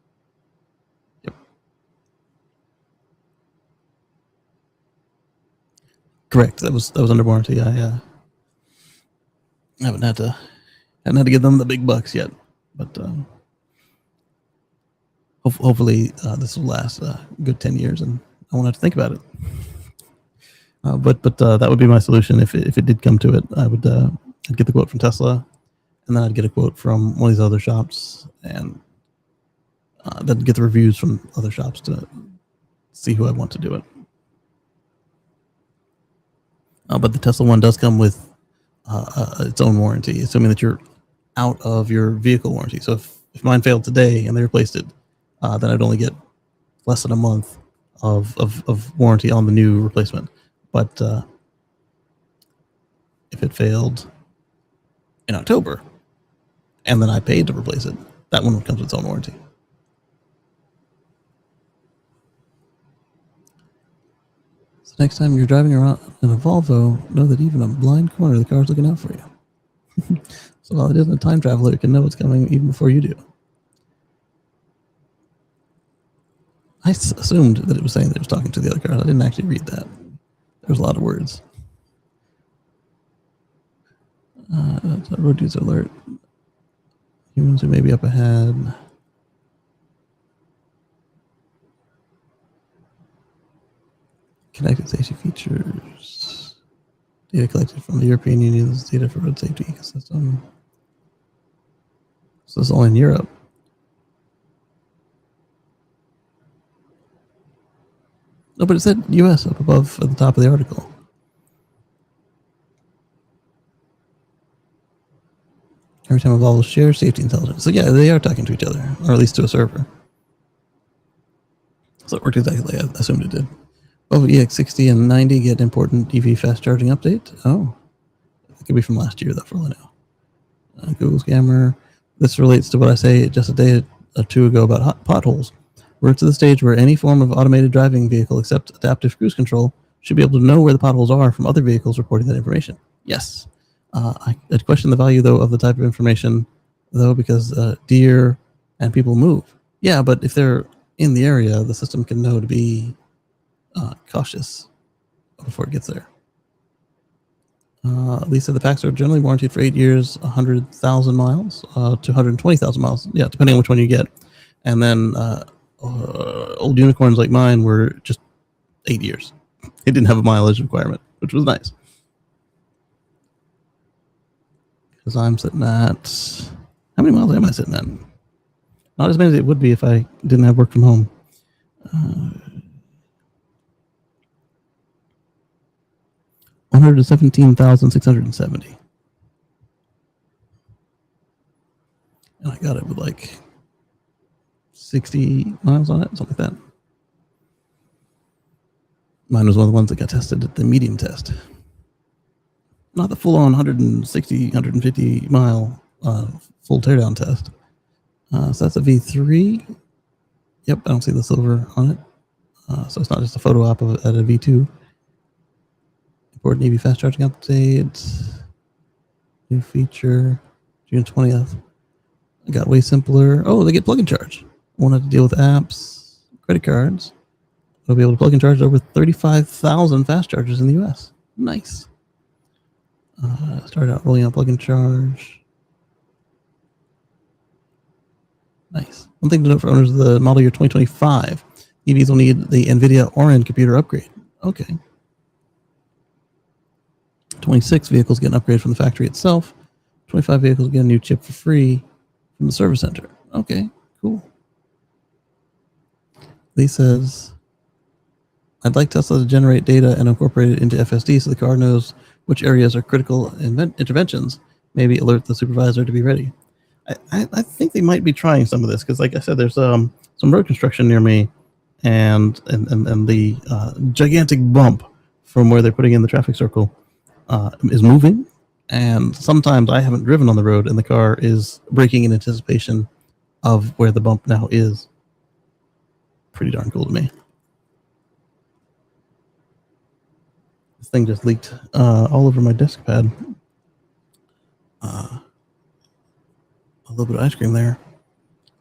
Yep. Correct. That was under warranty. I haven't had to give them the big bucks yet, but hopefully this will last a good 10 years, and I won't have to think about it. But that would be my solution if it did come to it. I'd get the quote from Tesla, and then I'd get a quote from one of these other shops, and then get the reviews from other shops to see who I want to do it. But the Tesla one does come with its own warranty, assuming that you're out of your vehicle warranty. So if mine failed today and they replaced it, then I'd only get less than a month of warranty on the new replacement. But if it failed in October, and then I paid to replace it, that one comes with its own warranty. So next time you're driving around in a Volvo, know that even a blind corner, the car's looking out for you. So while it isn't a time traveler, it can know what's coming even before you do. I assumed that it was saying that it was talking to the other cars. I didn't actually read that. There was a lot of words. Road use alert. Humans who may be up ahead. Connected safety features. Data collected from the European Union's data for road safety ecosystem. So it's all in Europe. No, but it said US up above at the top of the article. Every time a Volvo shares safety intelligence. So yeah, they are talking to each other, or at least to a server. So it worked exactly like I assumed it did. Oh, EX60 and 90 get important EV fast charging update. Oh, it could be from last year, though, for all I know. Google Scammer. This relates to what I say just a day or two ago about potholes. We're to the stage where any form of automated driving vehicle except adaptive cruise control should be able to know where the potholes are from other vehicles reporting that information. Yes. I'd question the value, though, of the type of information, though, because deer and people move. Yeah, but if they're in the area, the system can know to be cautious before it gets there. Lisa, the packs are generally warranted for 8 years, 100,000 miles to 120,000 miles. Yeah, depending on which one you get. And then old unicorns like mine were just 8 years. It didn't have a mileage requirement, which was nice. Because I'm sitting at... How many miles am I sitting at? Not as many as it would be if I didn't have work from home. 117,670. And I got it with like 60 miles on it, something like that. Mine was one of the ones that got tested at the medium test. Not the full-on 160, 150 mile full teardown test. So that's a V3. Yep, I don't see the silver on it. So it's not just a photo op of it at a V2. Important EV fast charging update. New feature. June 20th. It got way simpler. Oh, they get plug and charge. Won't have to deal with apps, credit cards. We'll be able to plug and charge over 35,000 fast chargers in the US. Nice. Started out rolling out plug and charge. Nice. One thing to note for owners of the model year 2025, EVs will need the NVIDIA Orin computer upgrade. Okay. 26 vehicles get an upgrade from the factory itself. 25 vehicles get a new chip for free from the service center. Okay, cool. Lee says, I'd like Tesla to generate data and incorporate it into FSD so the car knows which areas are critical interventions. Maybe alert the supervisor to be ready. I think they might be trying some of this because, like I said, there's some road construction near me, and the gigantic bump from where they're putting in the traffic circle is moving, and sometimes I haven't driven on the road and the car is braking in anticipation of where the bump now is. Pretty darn cool to me. This thing just leaked all over my desk pad. A little bit of ice cream there.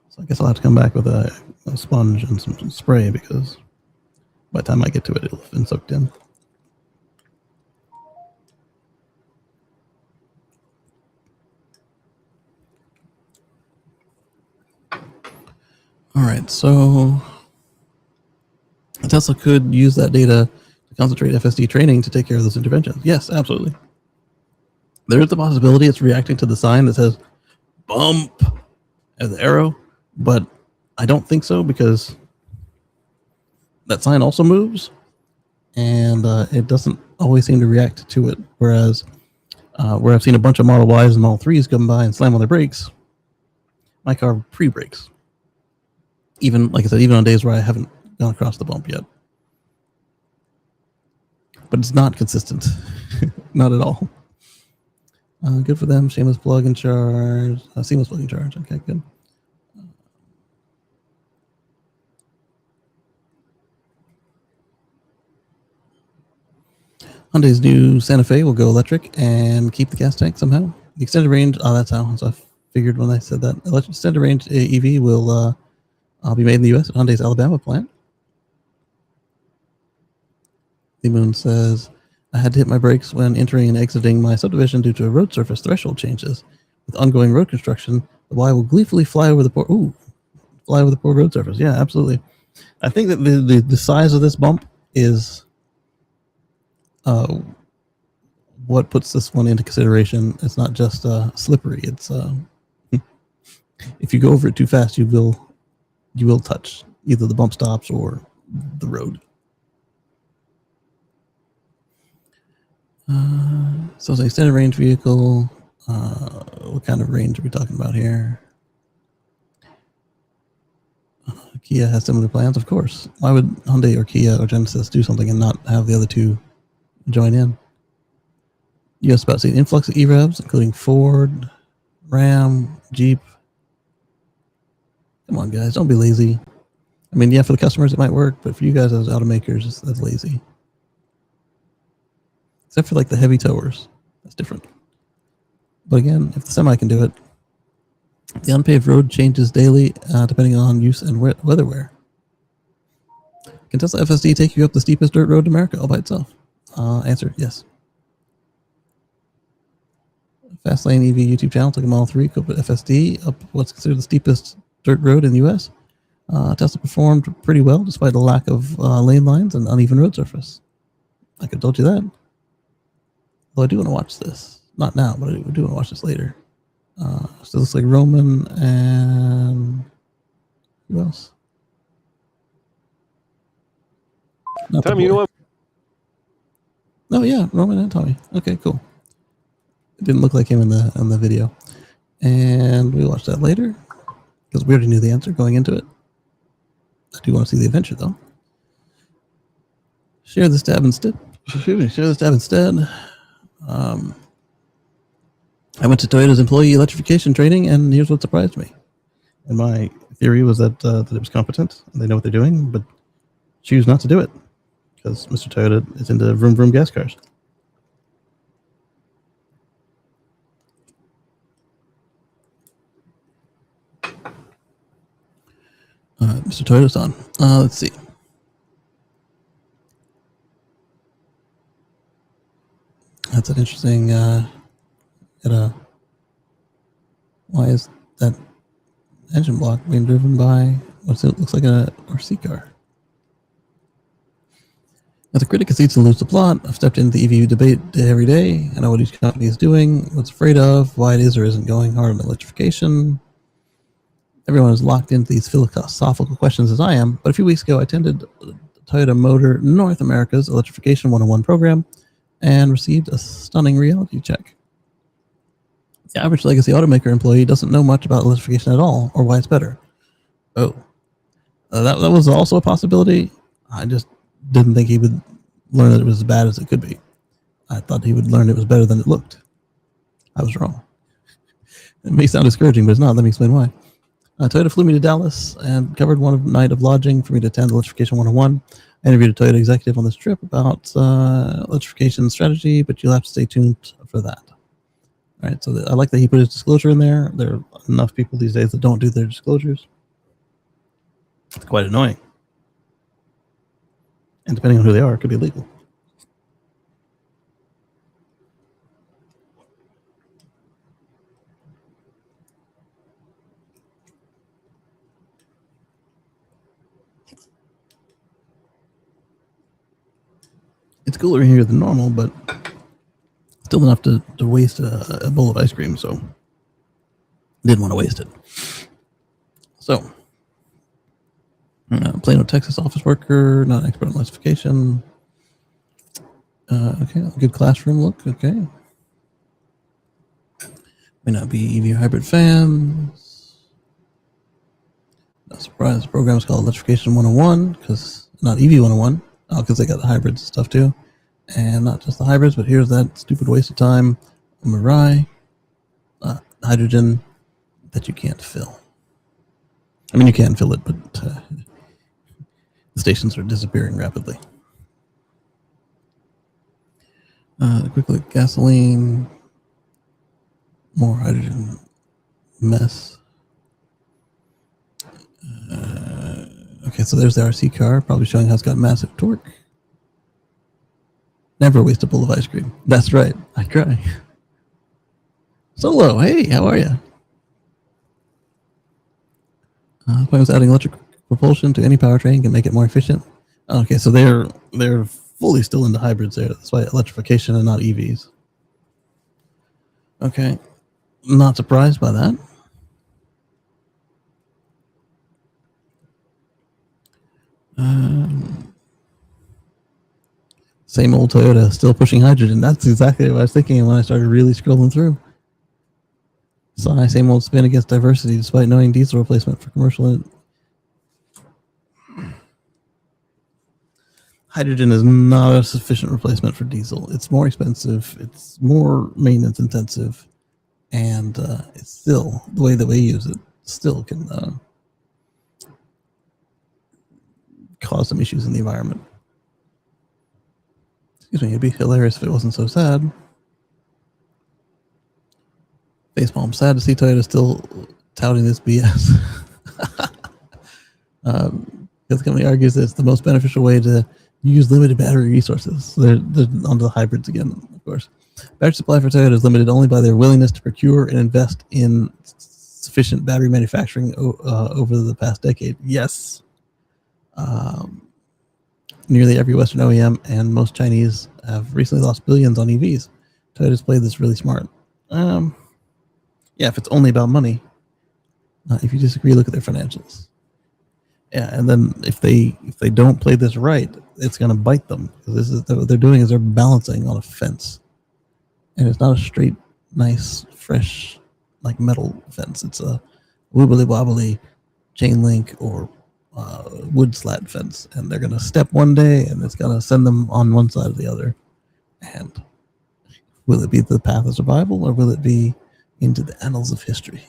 So I guess I'll have to come back with a sponge and some spray because by the time I get to it, it'll have been soaked in. All right, so Tesla could use that data to concentrate FSD training to take care of those interventions. Yes, absolutely. There is the possibility it's reacting to the sign that says bump as the arrow, but I don't think so because that sign also moves and it doesn't always seem to react to it. Whereas where I've seen a bunch of Model Ys and Model 3s come by and slam on their brakes, my car pre-brakes. Even, like I said, even on days where I haven't gone across the bump yet. But it's not consistent. Not at all. Good for them. Shameless plug and charge. Seamless plug and charge. Okay, good. Hyundai's new Santa Fe will go electric and keep the gas tank somehow. The extended range, that's how. So I figured when I said that. Extended range EV will be made in the US at Hyundai's Alabama plant. The Moon says, I had to hit my brakes when entering and exiting my subdivision due to road surface threshold changes. With ongoing road construction, the Y will gleefully fly over the poor road surface. Yeah, absolutely. I think that the size of this bump is what puts this one into consideration. It's not just slippery. It's if you go over it too fast, you will touch either the bump stops or the road. So it's an extended range vehicle. What kind of range are we talking about here? Kia has similar plans, of course. Why would Hyundai or Kia or Genesis do something and not have the other two join in? US about to see an influx of EREVs, including Ford, Ram, Jeep. Come on, guys, don't be lazy. I mean, yeah, for the customers it might work, but for you guys as automakers, that's lazy. Except for like the heavy towers, that's different. But again, if the semi can do it, the unpaved road changes daily depending on use and weather. Can Tesla FSD take you up the steepest dirt road in America all by itself? Answer, yes. Fastlane EV YouTube channel took a Model 3 Copa FSD up what's considered the steepest dirt road in the US. Tesla performed pretty well despite the lack of lane lines and uneven road surface. I could have told you that. Well, I do want to watch this. Not now, but I do want to watch this later. So it looks like Roman and who else? Not Tommy, you know what? Oh yeah, Roman and Tommy. Okay, cool. It didn't look like him in the video, and we'll watch that later because we already knew the answer going into it. I do want to see the adventure though. Share this tab instead. I went to Toyota's employee electrification training, and here's what surprised me. And my theory was that it was competent and they know what they're doing, but choose not to do it because Mr. Toyota is into vroom vroom gas cars. Mr. Toyota's on. Let's see. That's an interesting. Why is that engine block being driven by what looks like a RC car? As a critic concedes to lose the plot, I've stepped into the EV debate every day. I know what each company is doing, what's afraid of, why it is or isn't going hard on electrification. Everyone is locked into these philosophical questions as I am, but a few weeks ago I attended Toyota Motor North America's Electrification 101 program and received a stunning reality check. The average legacy automaker employee doesn't know much about electrification at all or why it's better. Oh, that was also a possibility. I just didn't think he would learn that it was as bad as it could be. I thought he would learn it was better than it looked. I was wrong. It may sound discouraging, but it's not. Let me explain why. Toyota flew me to Dallas and covered one night of lodging for me to attend Electrification 101. I interviewed a Toyota executive on this trip about electrification strategy, but you'll have to stay tuned for that. All right, so I like that he put his disclosure in there. There are enough people these days that don't do their disclosures. It's quite annoying. And depending on who they are, it could be illegal. It's cooler in here than normal, but still enough to waste a bowl of ice cream, so didn't want to waste it. So, Plano, Texas office worker, not expert in electrification. Okay, good classroom look, okay. May not be EV hybrid fans. Not surprised, the program is called Electrification 101, because not EV 101, because they got the hybrids and stuff too. And not just the hybrids, but here's that stupid waste of time. Mirai, hydrogen that you can't fill. I mean, you can fill it, but the stations are disappearing rapidly. Quick look, gasoline, more hydrogen mess. Okay, so there's the RC car, probably showing how it's got massive torque. Never waste a bowl of ice cream. That's right, I cry. Solo, hey, how are you? Point was adding electric propulsion to any powertrain can make it more efficient. Okay, so they're fully still into hybrids there. That's why electrification and not EVs. Okay, not surprised by that. Same old Toyota, still pushing hydrogen. That's exactly what I was thinking when I started really scrolling through. Same old spin against diversity, despite knowing diesel replacement for commercial. Hydrogen is not a sufficient replacement for diesel. It's more expensive. It's more maintenance intensive, and it's still the way that we use it still can cause some issues in the environment. Excuse me, it'd be hilarious if it wasn't so sad. Facepalm, sad to see Toyota still touting this BS. The company argues that it's the most beneficial way to use limited battery resources. They're onto the hybrids again, of course. Battery supply for Toyota is limited only by their willingness to procure and invest in sufficient battery manufacturing over the past decade. Yes. Nearly every Western OEM and most Chinese have recently lost billions on EVs. Toyota's played this really smart. Yeah, if it's only about money. If you disagree, look at their financials. Yeah, and then if they don't play this right, it's going to bite them. Because this is what they're doing is they're balancing on a fence, and it's not a straight, nice, fresh, like metal fence. It's a wobbly wobbly chain link or wood slat fence, and they're going to step one day, and it's going to send them on one side or the other. And will it be the path of survival, or will it be into the annals of history?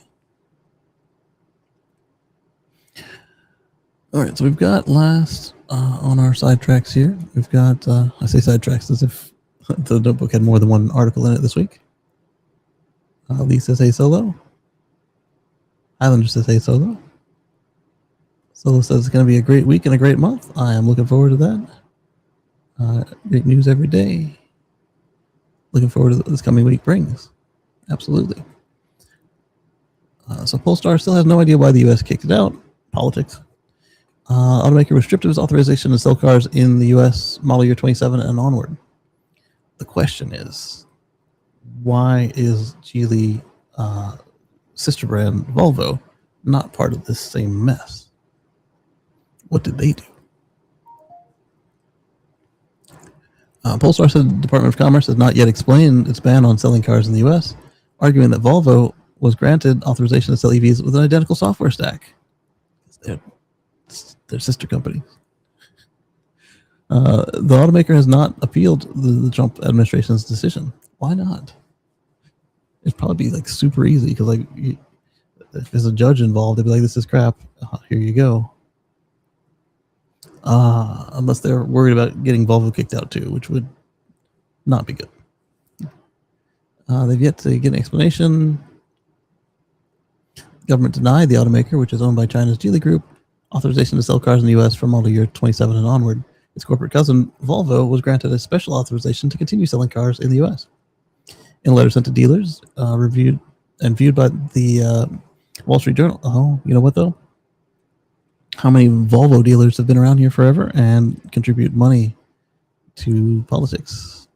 All right, so we've got last on our sidetracks here. We've got, I say sidetracks as if the notebook had more than one article in it this week. Lisa says hey solo. Highlander says hey solo. Solo says it's going to be a great week and a great month. I am looking forward to that. Great news every day. Looking forward to what this coming week brings. Absolutely. So Polestar still has no idea why the U.S. kicked it out. Politics. Automaker was stripped of its authorization to sell cars in the U.S. model year 27 and onward. The question is, why is Geely sister brand Volvo not part of this same mess? What did they do? Polestar said the Department of Commerce has not yet explained its ban on selling cars in the U.S., arguing that Volvo was granted authorization to sell EVs with an identical software stack. They're sister companies. The automaker has not appealed the Trump administration's decision. Why not? It'd probably be like super easy because like if there's a judge involved, they'd be like, "This is crap. Here you go." Unless they're worried about getting Volvo kicked out too, which would not be good. They've yet to get an explanation. The government denied the automaker, which is owned by China's Geely Group, authorization to sell cars in the U.S. from model year 27 and onward. Its corporate cousin, Volvo, was granted a special authorization to continue selling cars in the U.S. In a letter sent to dealers, reviewed and viewed by the Wall Street Journal. Oh, you know what though? How many Volvo dealers have been around here forever and contribute money to politics?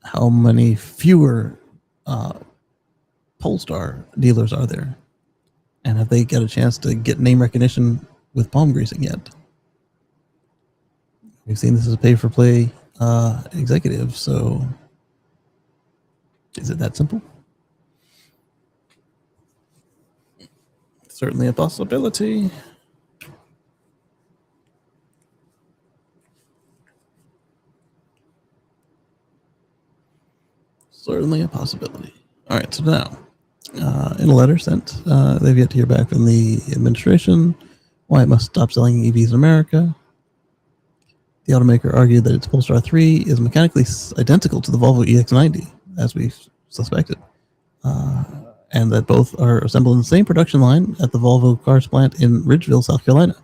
How many fewer Polestar dealers are there? And have they got a chance to get name recognition with palm greasing yet? We've seen this as a pay-for-play executive, so is it that simple? Certainly a possibility. Certainly a possibility. All right, so now, in a letter sent, they've yet to hear back from the administration why it must stop selling EVs in America. The automaker argued that its Polestar 3 is mechanically identical to the Volvo EX90, as we suspected, and that both are assembled in the same production line at the Volvo Cars plant in Ridgeville, South Carolina.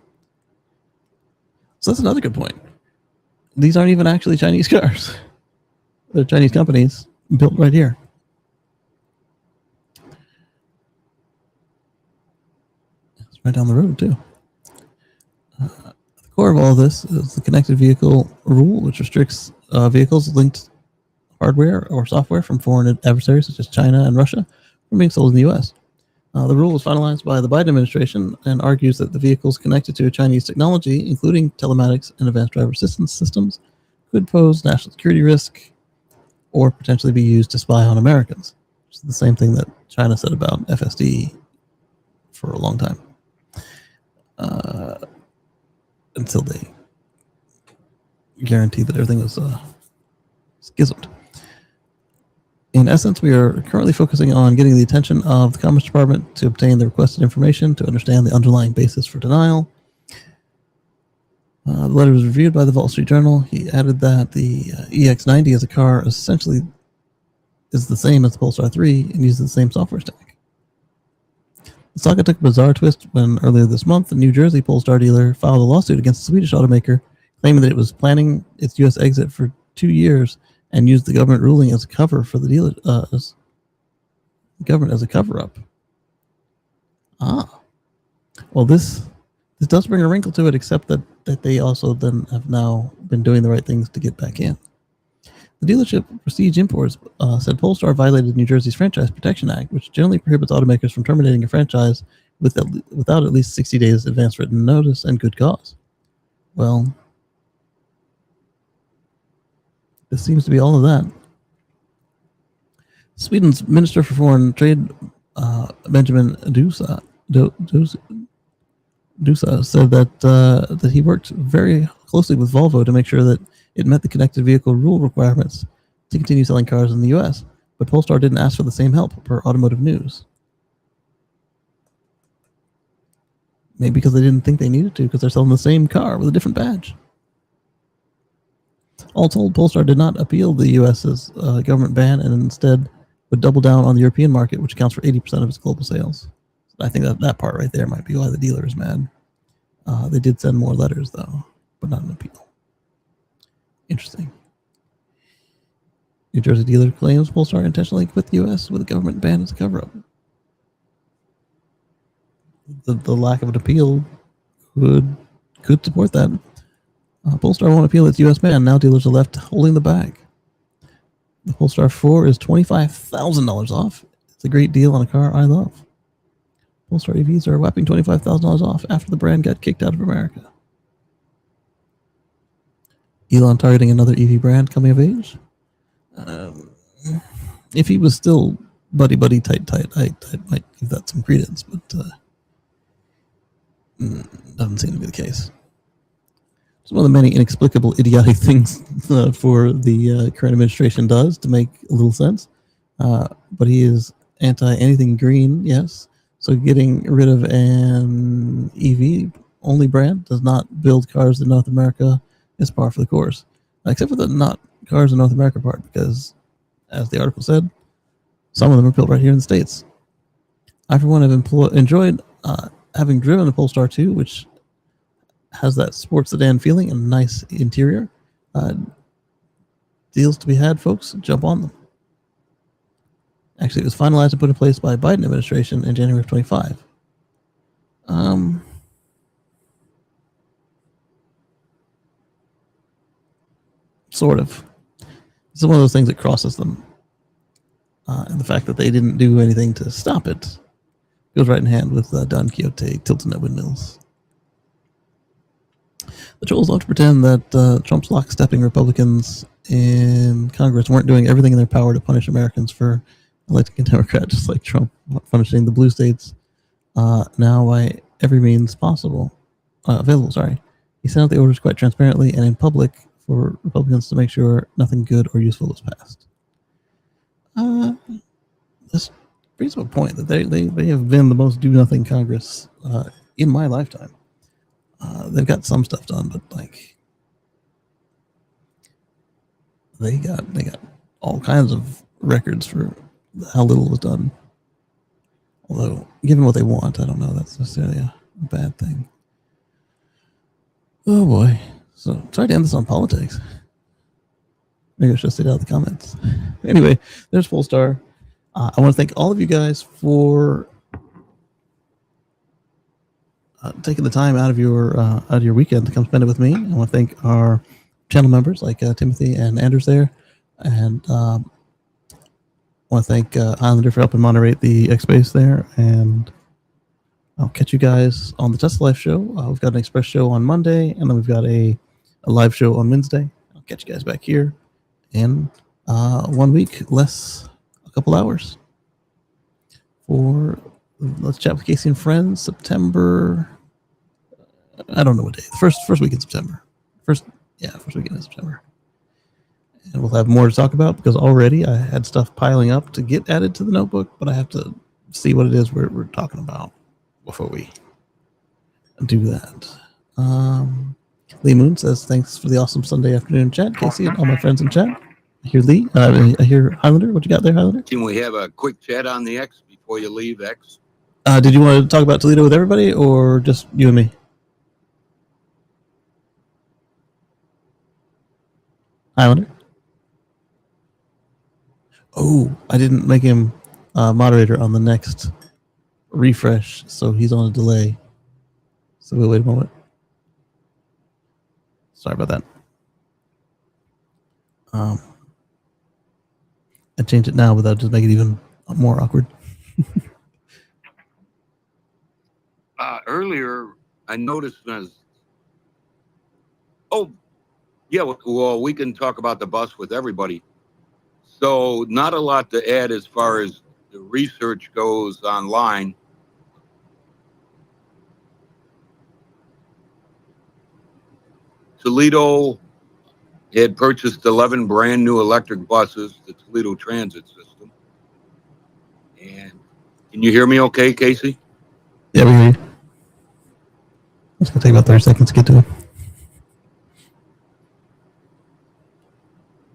So that's another good point. These aren't even actually Chinese cars. They're Chinese companies built right here. It's right down the road, too. The core of all of this is the connected vehicle rule, which restricts vehicles linked hardware or software from foreign adversaries such as China and Russia from being sold in the U.S. The rule was finalized by the Biden administration and argues that the vehicles connected to Chinese technology, including telematics and advanced driver assistance systems, could pose national security risk or potentially be used to spy on Americans, which is the same thing that China said about FSD for a long time. Until they guaranteed that everything was schismed. In essence, we are currently focusing on getting the attention of the Commerce Department to obtain the requested information to understand the underlying basis for denial. The letter was reviewed by the Wall Street Journal. He added that the EX90 as a car essentially is the same as the Polestar 3 and uses the same software stack. The saga took a bizarre twist when earlier this month, a New Jersey Polestar dealer filed a lawsuit against the Swedish automaker, claiming that it was planning its U.S. exit for 2 years and used the government ruling as a cover for the dealer, government as a cover-up. Well, this does bring a wrinkle to it, except that they also then have now been doing the right things to get back in. The dealership Prestige Imports said Polestar violated New Jersey's Franchise Protection Act, which generally prohibits automakers from terminating a franchise without at least 60 days advance written notice and good cause. Well, this seems to be all of that. Sweden's Minister for Foreign Trade, Benjamin Dusa said that he worked very closely with Volvo to make sure that it met the connected vehicle rule requirements to continue selling cars in the U.S., but Polestar didn't ask for the same help, per Automotive News. Maybe because they didn't think they needed to, because they're selling the same car with a different badge. All told, Polestar did not appeal the U.S.'s government ban and instead would double down on the European market, which accounts for 80% of its global sales. So I think that part right there might be why the dealer is mad. They did send more letters, though, but not an appeal. Interesting. New Jersey dealer claims Polestar intentionally quit the U.S. with a government ban as a cover-up. The lack of an appeal could support that. Polestar won't appeal its U.S. ban. Now dealers are left holding the bag. The Polestar 4 is $25,000 off. It's a great deal on a car I love. Polestar EVs are a whopping $25,000 off after the brand got kicked out of America. Elon targeting another EV brand coming of age? If he was still buddy tight, I might give that some credence, but doesn't seem to be the case. It's one of the many inexplicable, idiotic things for the current administration does to make a little sense. But he is anti anything green, yes. So getting rid of an EV only brand does not build cars in North America is par for the course, except for the not cars in North America part, because as the article said, some of them are built right here in the States. I, for one, have enjoyed having driven a Polestar 2, which has that sports sedan feeling and nice interior. Deals to be had, folks. Jump on them. Actually, it was finalized and put in place by Biden administration in January of 25. Sort of. It's one of those things that crosses them. And the fact that they didn't do anything to stop it goes right in hand with Don Quixote tilting at windmills. The trolls love to pretend that Trump's lockstepping Republicans in Congress weren't doing everything in their power to punish Americans for electing a Democrat, just like Trump punishing the blue states now by every means possible. Available, sorry. He sent out the orders quite transparently and in public for Republicans to make sure nothing good or useful was passed. This brings up a point that they have been the most do-nothing Congress in my lifetime. They've got some stuff done, but like they got all kinds of records for how little was done. Although, given what they want, I don't know that's necessarily a bad thing. Oh boy! So sorry to end this on politics. Maybe I should stay out of the comments. Anyway, there's Polestar. I want to thank all of you guys for taking the time out of your weekend to come spend it with me. I want to thank our channel members like Timothy and Anders there, and I want to thank Highlander for helping moderate the X-Base there. And I'll catch you guys on the Tesla Life show. We've got an express show on Monday, and then we've got a live show on Wednesday. I'll catch you guys back here in 1 week, less a couple hours for Let's Chat with Kacey and Friends, September. I don't know what day. The first week in September. First weekend in September. And we'll have more to talk about because already I had stuff piling up to get added to the notebook, but I have to see what it is we're talking about before we do that. Lee Moon says, thanks for the awesome Sunday afternoon chat, Kacey, and all my friends in chat. I hear Lee. I hear Highlander. What you got there, Highlander? Can we have a quick chat on the X before you leave X? Did you want to talk about Toledo with everybody or just you and me? Highlander? Oh, I didn't make him moderator on the next refresh, so he's on a delay. So we'll wait a moment. Sorry about that. I change it now without just make it even more awkward. Earlier, I noticed well, we can talk about the bus with everybody. So not a lot to add as far as the research goes online. Toledo had purchased 11 brand new electric buses, the Toledo Transit System. And can you hear me okay, Kacey? Yeah, we hear you. It's going to take about 30 seconds to get to it.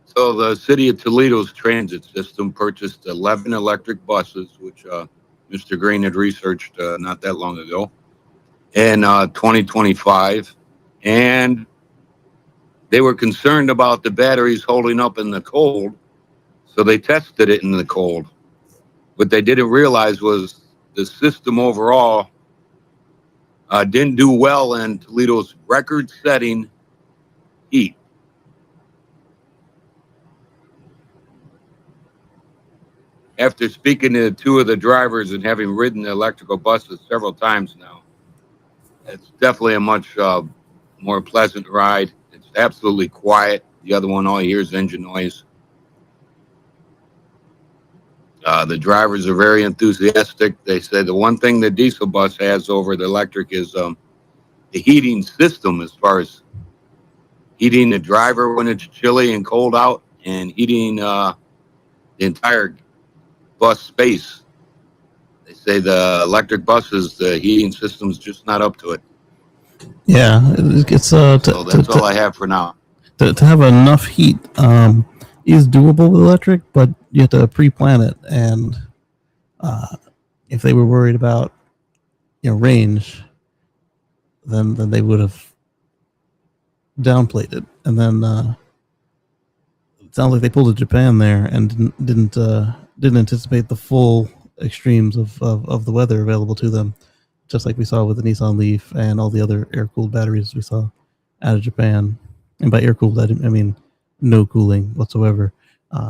So the city of Toledo's transit system purchased 11 electric buses, which Mr. Green had researched not that long ago, in 2025. And they were concerned about the batteries holding up in the cold, so they tested it in the cold. What they didn't realize was the system overall didn't do well in Toledo's record-setting heat. After speaking to two of the drivers and having ridden the electrical buses several times now, it's definitely a much more pleasant ride. It's absolutely quiet. The other one, all you hear is engine noise. The drivers are very enthusiastic. They say the one thing the diesel bus has over the electric is the heating system, as far as heating the driver when it's chilly and cold out, and heating the entire bus space. They say the electric buses, the heating system's just not up to it. Yeah, it's so that's all I have for now. To have enough heat is doable with electric, but you have to pre-plan it. And if they were worried about range, then they would have downplayed it. And then it sounds like they pulled a Japan there and didn't anticipate the full extremes of the weather available to them, just like we saw with the Nissan Leaf and all the other air-cooled batteries we saw out of Japan. And by air-cooled, I mean no cooling whatsoever. If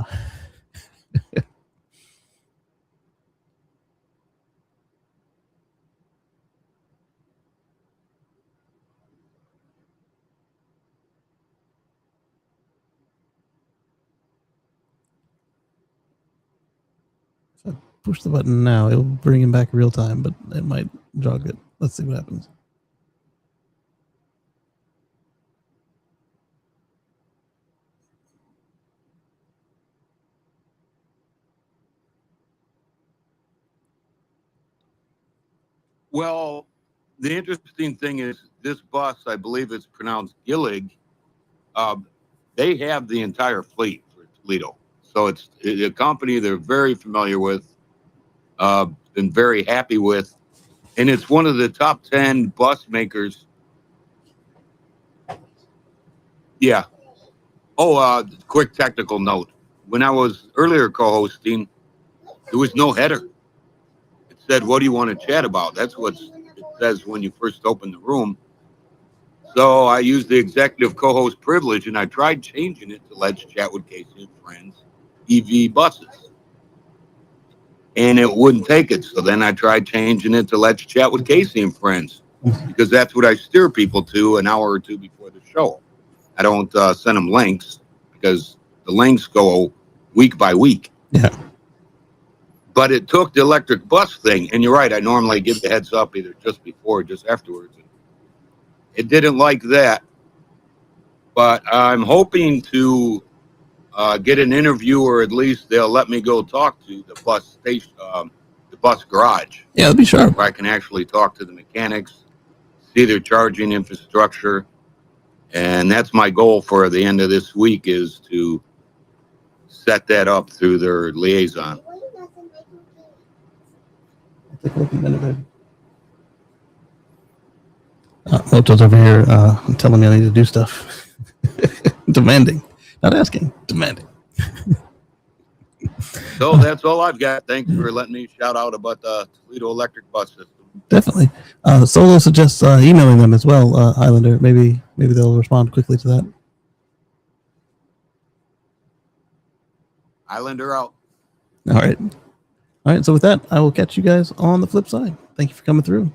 I push the button now, it'll bring him back real time, but it might jog it. Let's see what happens. Well, the interesting thing is this bus, I believe it's pronounced Gillig, they have the entire fleet for Toledo. So it's a company they're very familiar with, been very happy with. And it's one of the top 10 bus makers. Yeah. Oh, quick technical note. When I was earlier co-hosting, there was no header. It said, what do you want to chat about? That's what it says when you first open the room. So I used the executive co-host privilege, and I tried changing it to Let's Chat with Kacey and Friends EV buses. And it wouldn't take it. So then I tried changing it to Let's Chat with Kacey and Friends, because that's what I steer people to an hour or two before the show. I don't send them links, because the links go week by week. Yeah. But it took the electric bus thing. And you're right, I normally give the heads up either just before or just afterwards. It didn't like that. But I'm hoping to get an interview, or at least they'll let me go talk to the bus station, the bus garage. Yeah, that'd be sharp. Where I can actually talk to the mechanics, see their charging infrastructure. And that's my goal for the end of this week, is to set that up through their liaison. Take a look in a minute, baby. Moto's over here telling me I need to do stuff. Demanding. Not asking, demanding. So that's all I've got. Thanks for letting me shout out about the Toledo electric bus system. Definitely. Solo suggests emailing them as well, Highlander. Maybe they'll respond quickly to that. Highlander out. All right. So with that, I will catch you guys on the flip side. Thank you for coming through.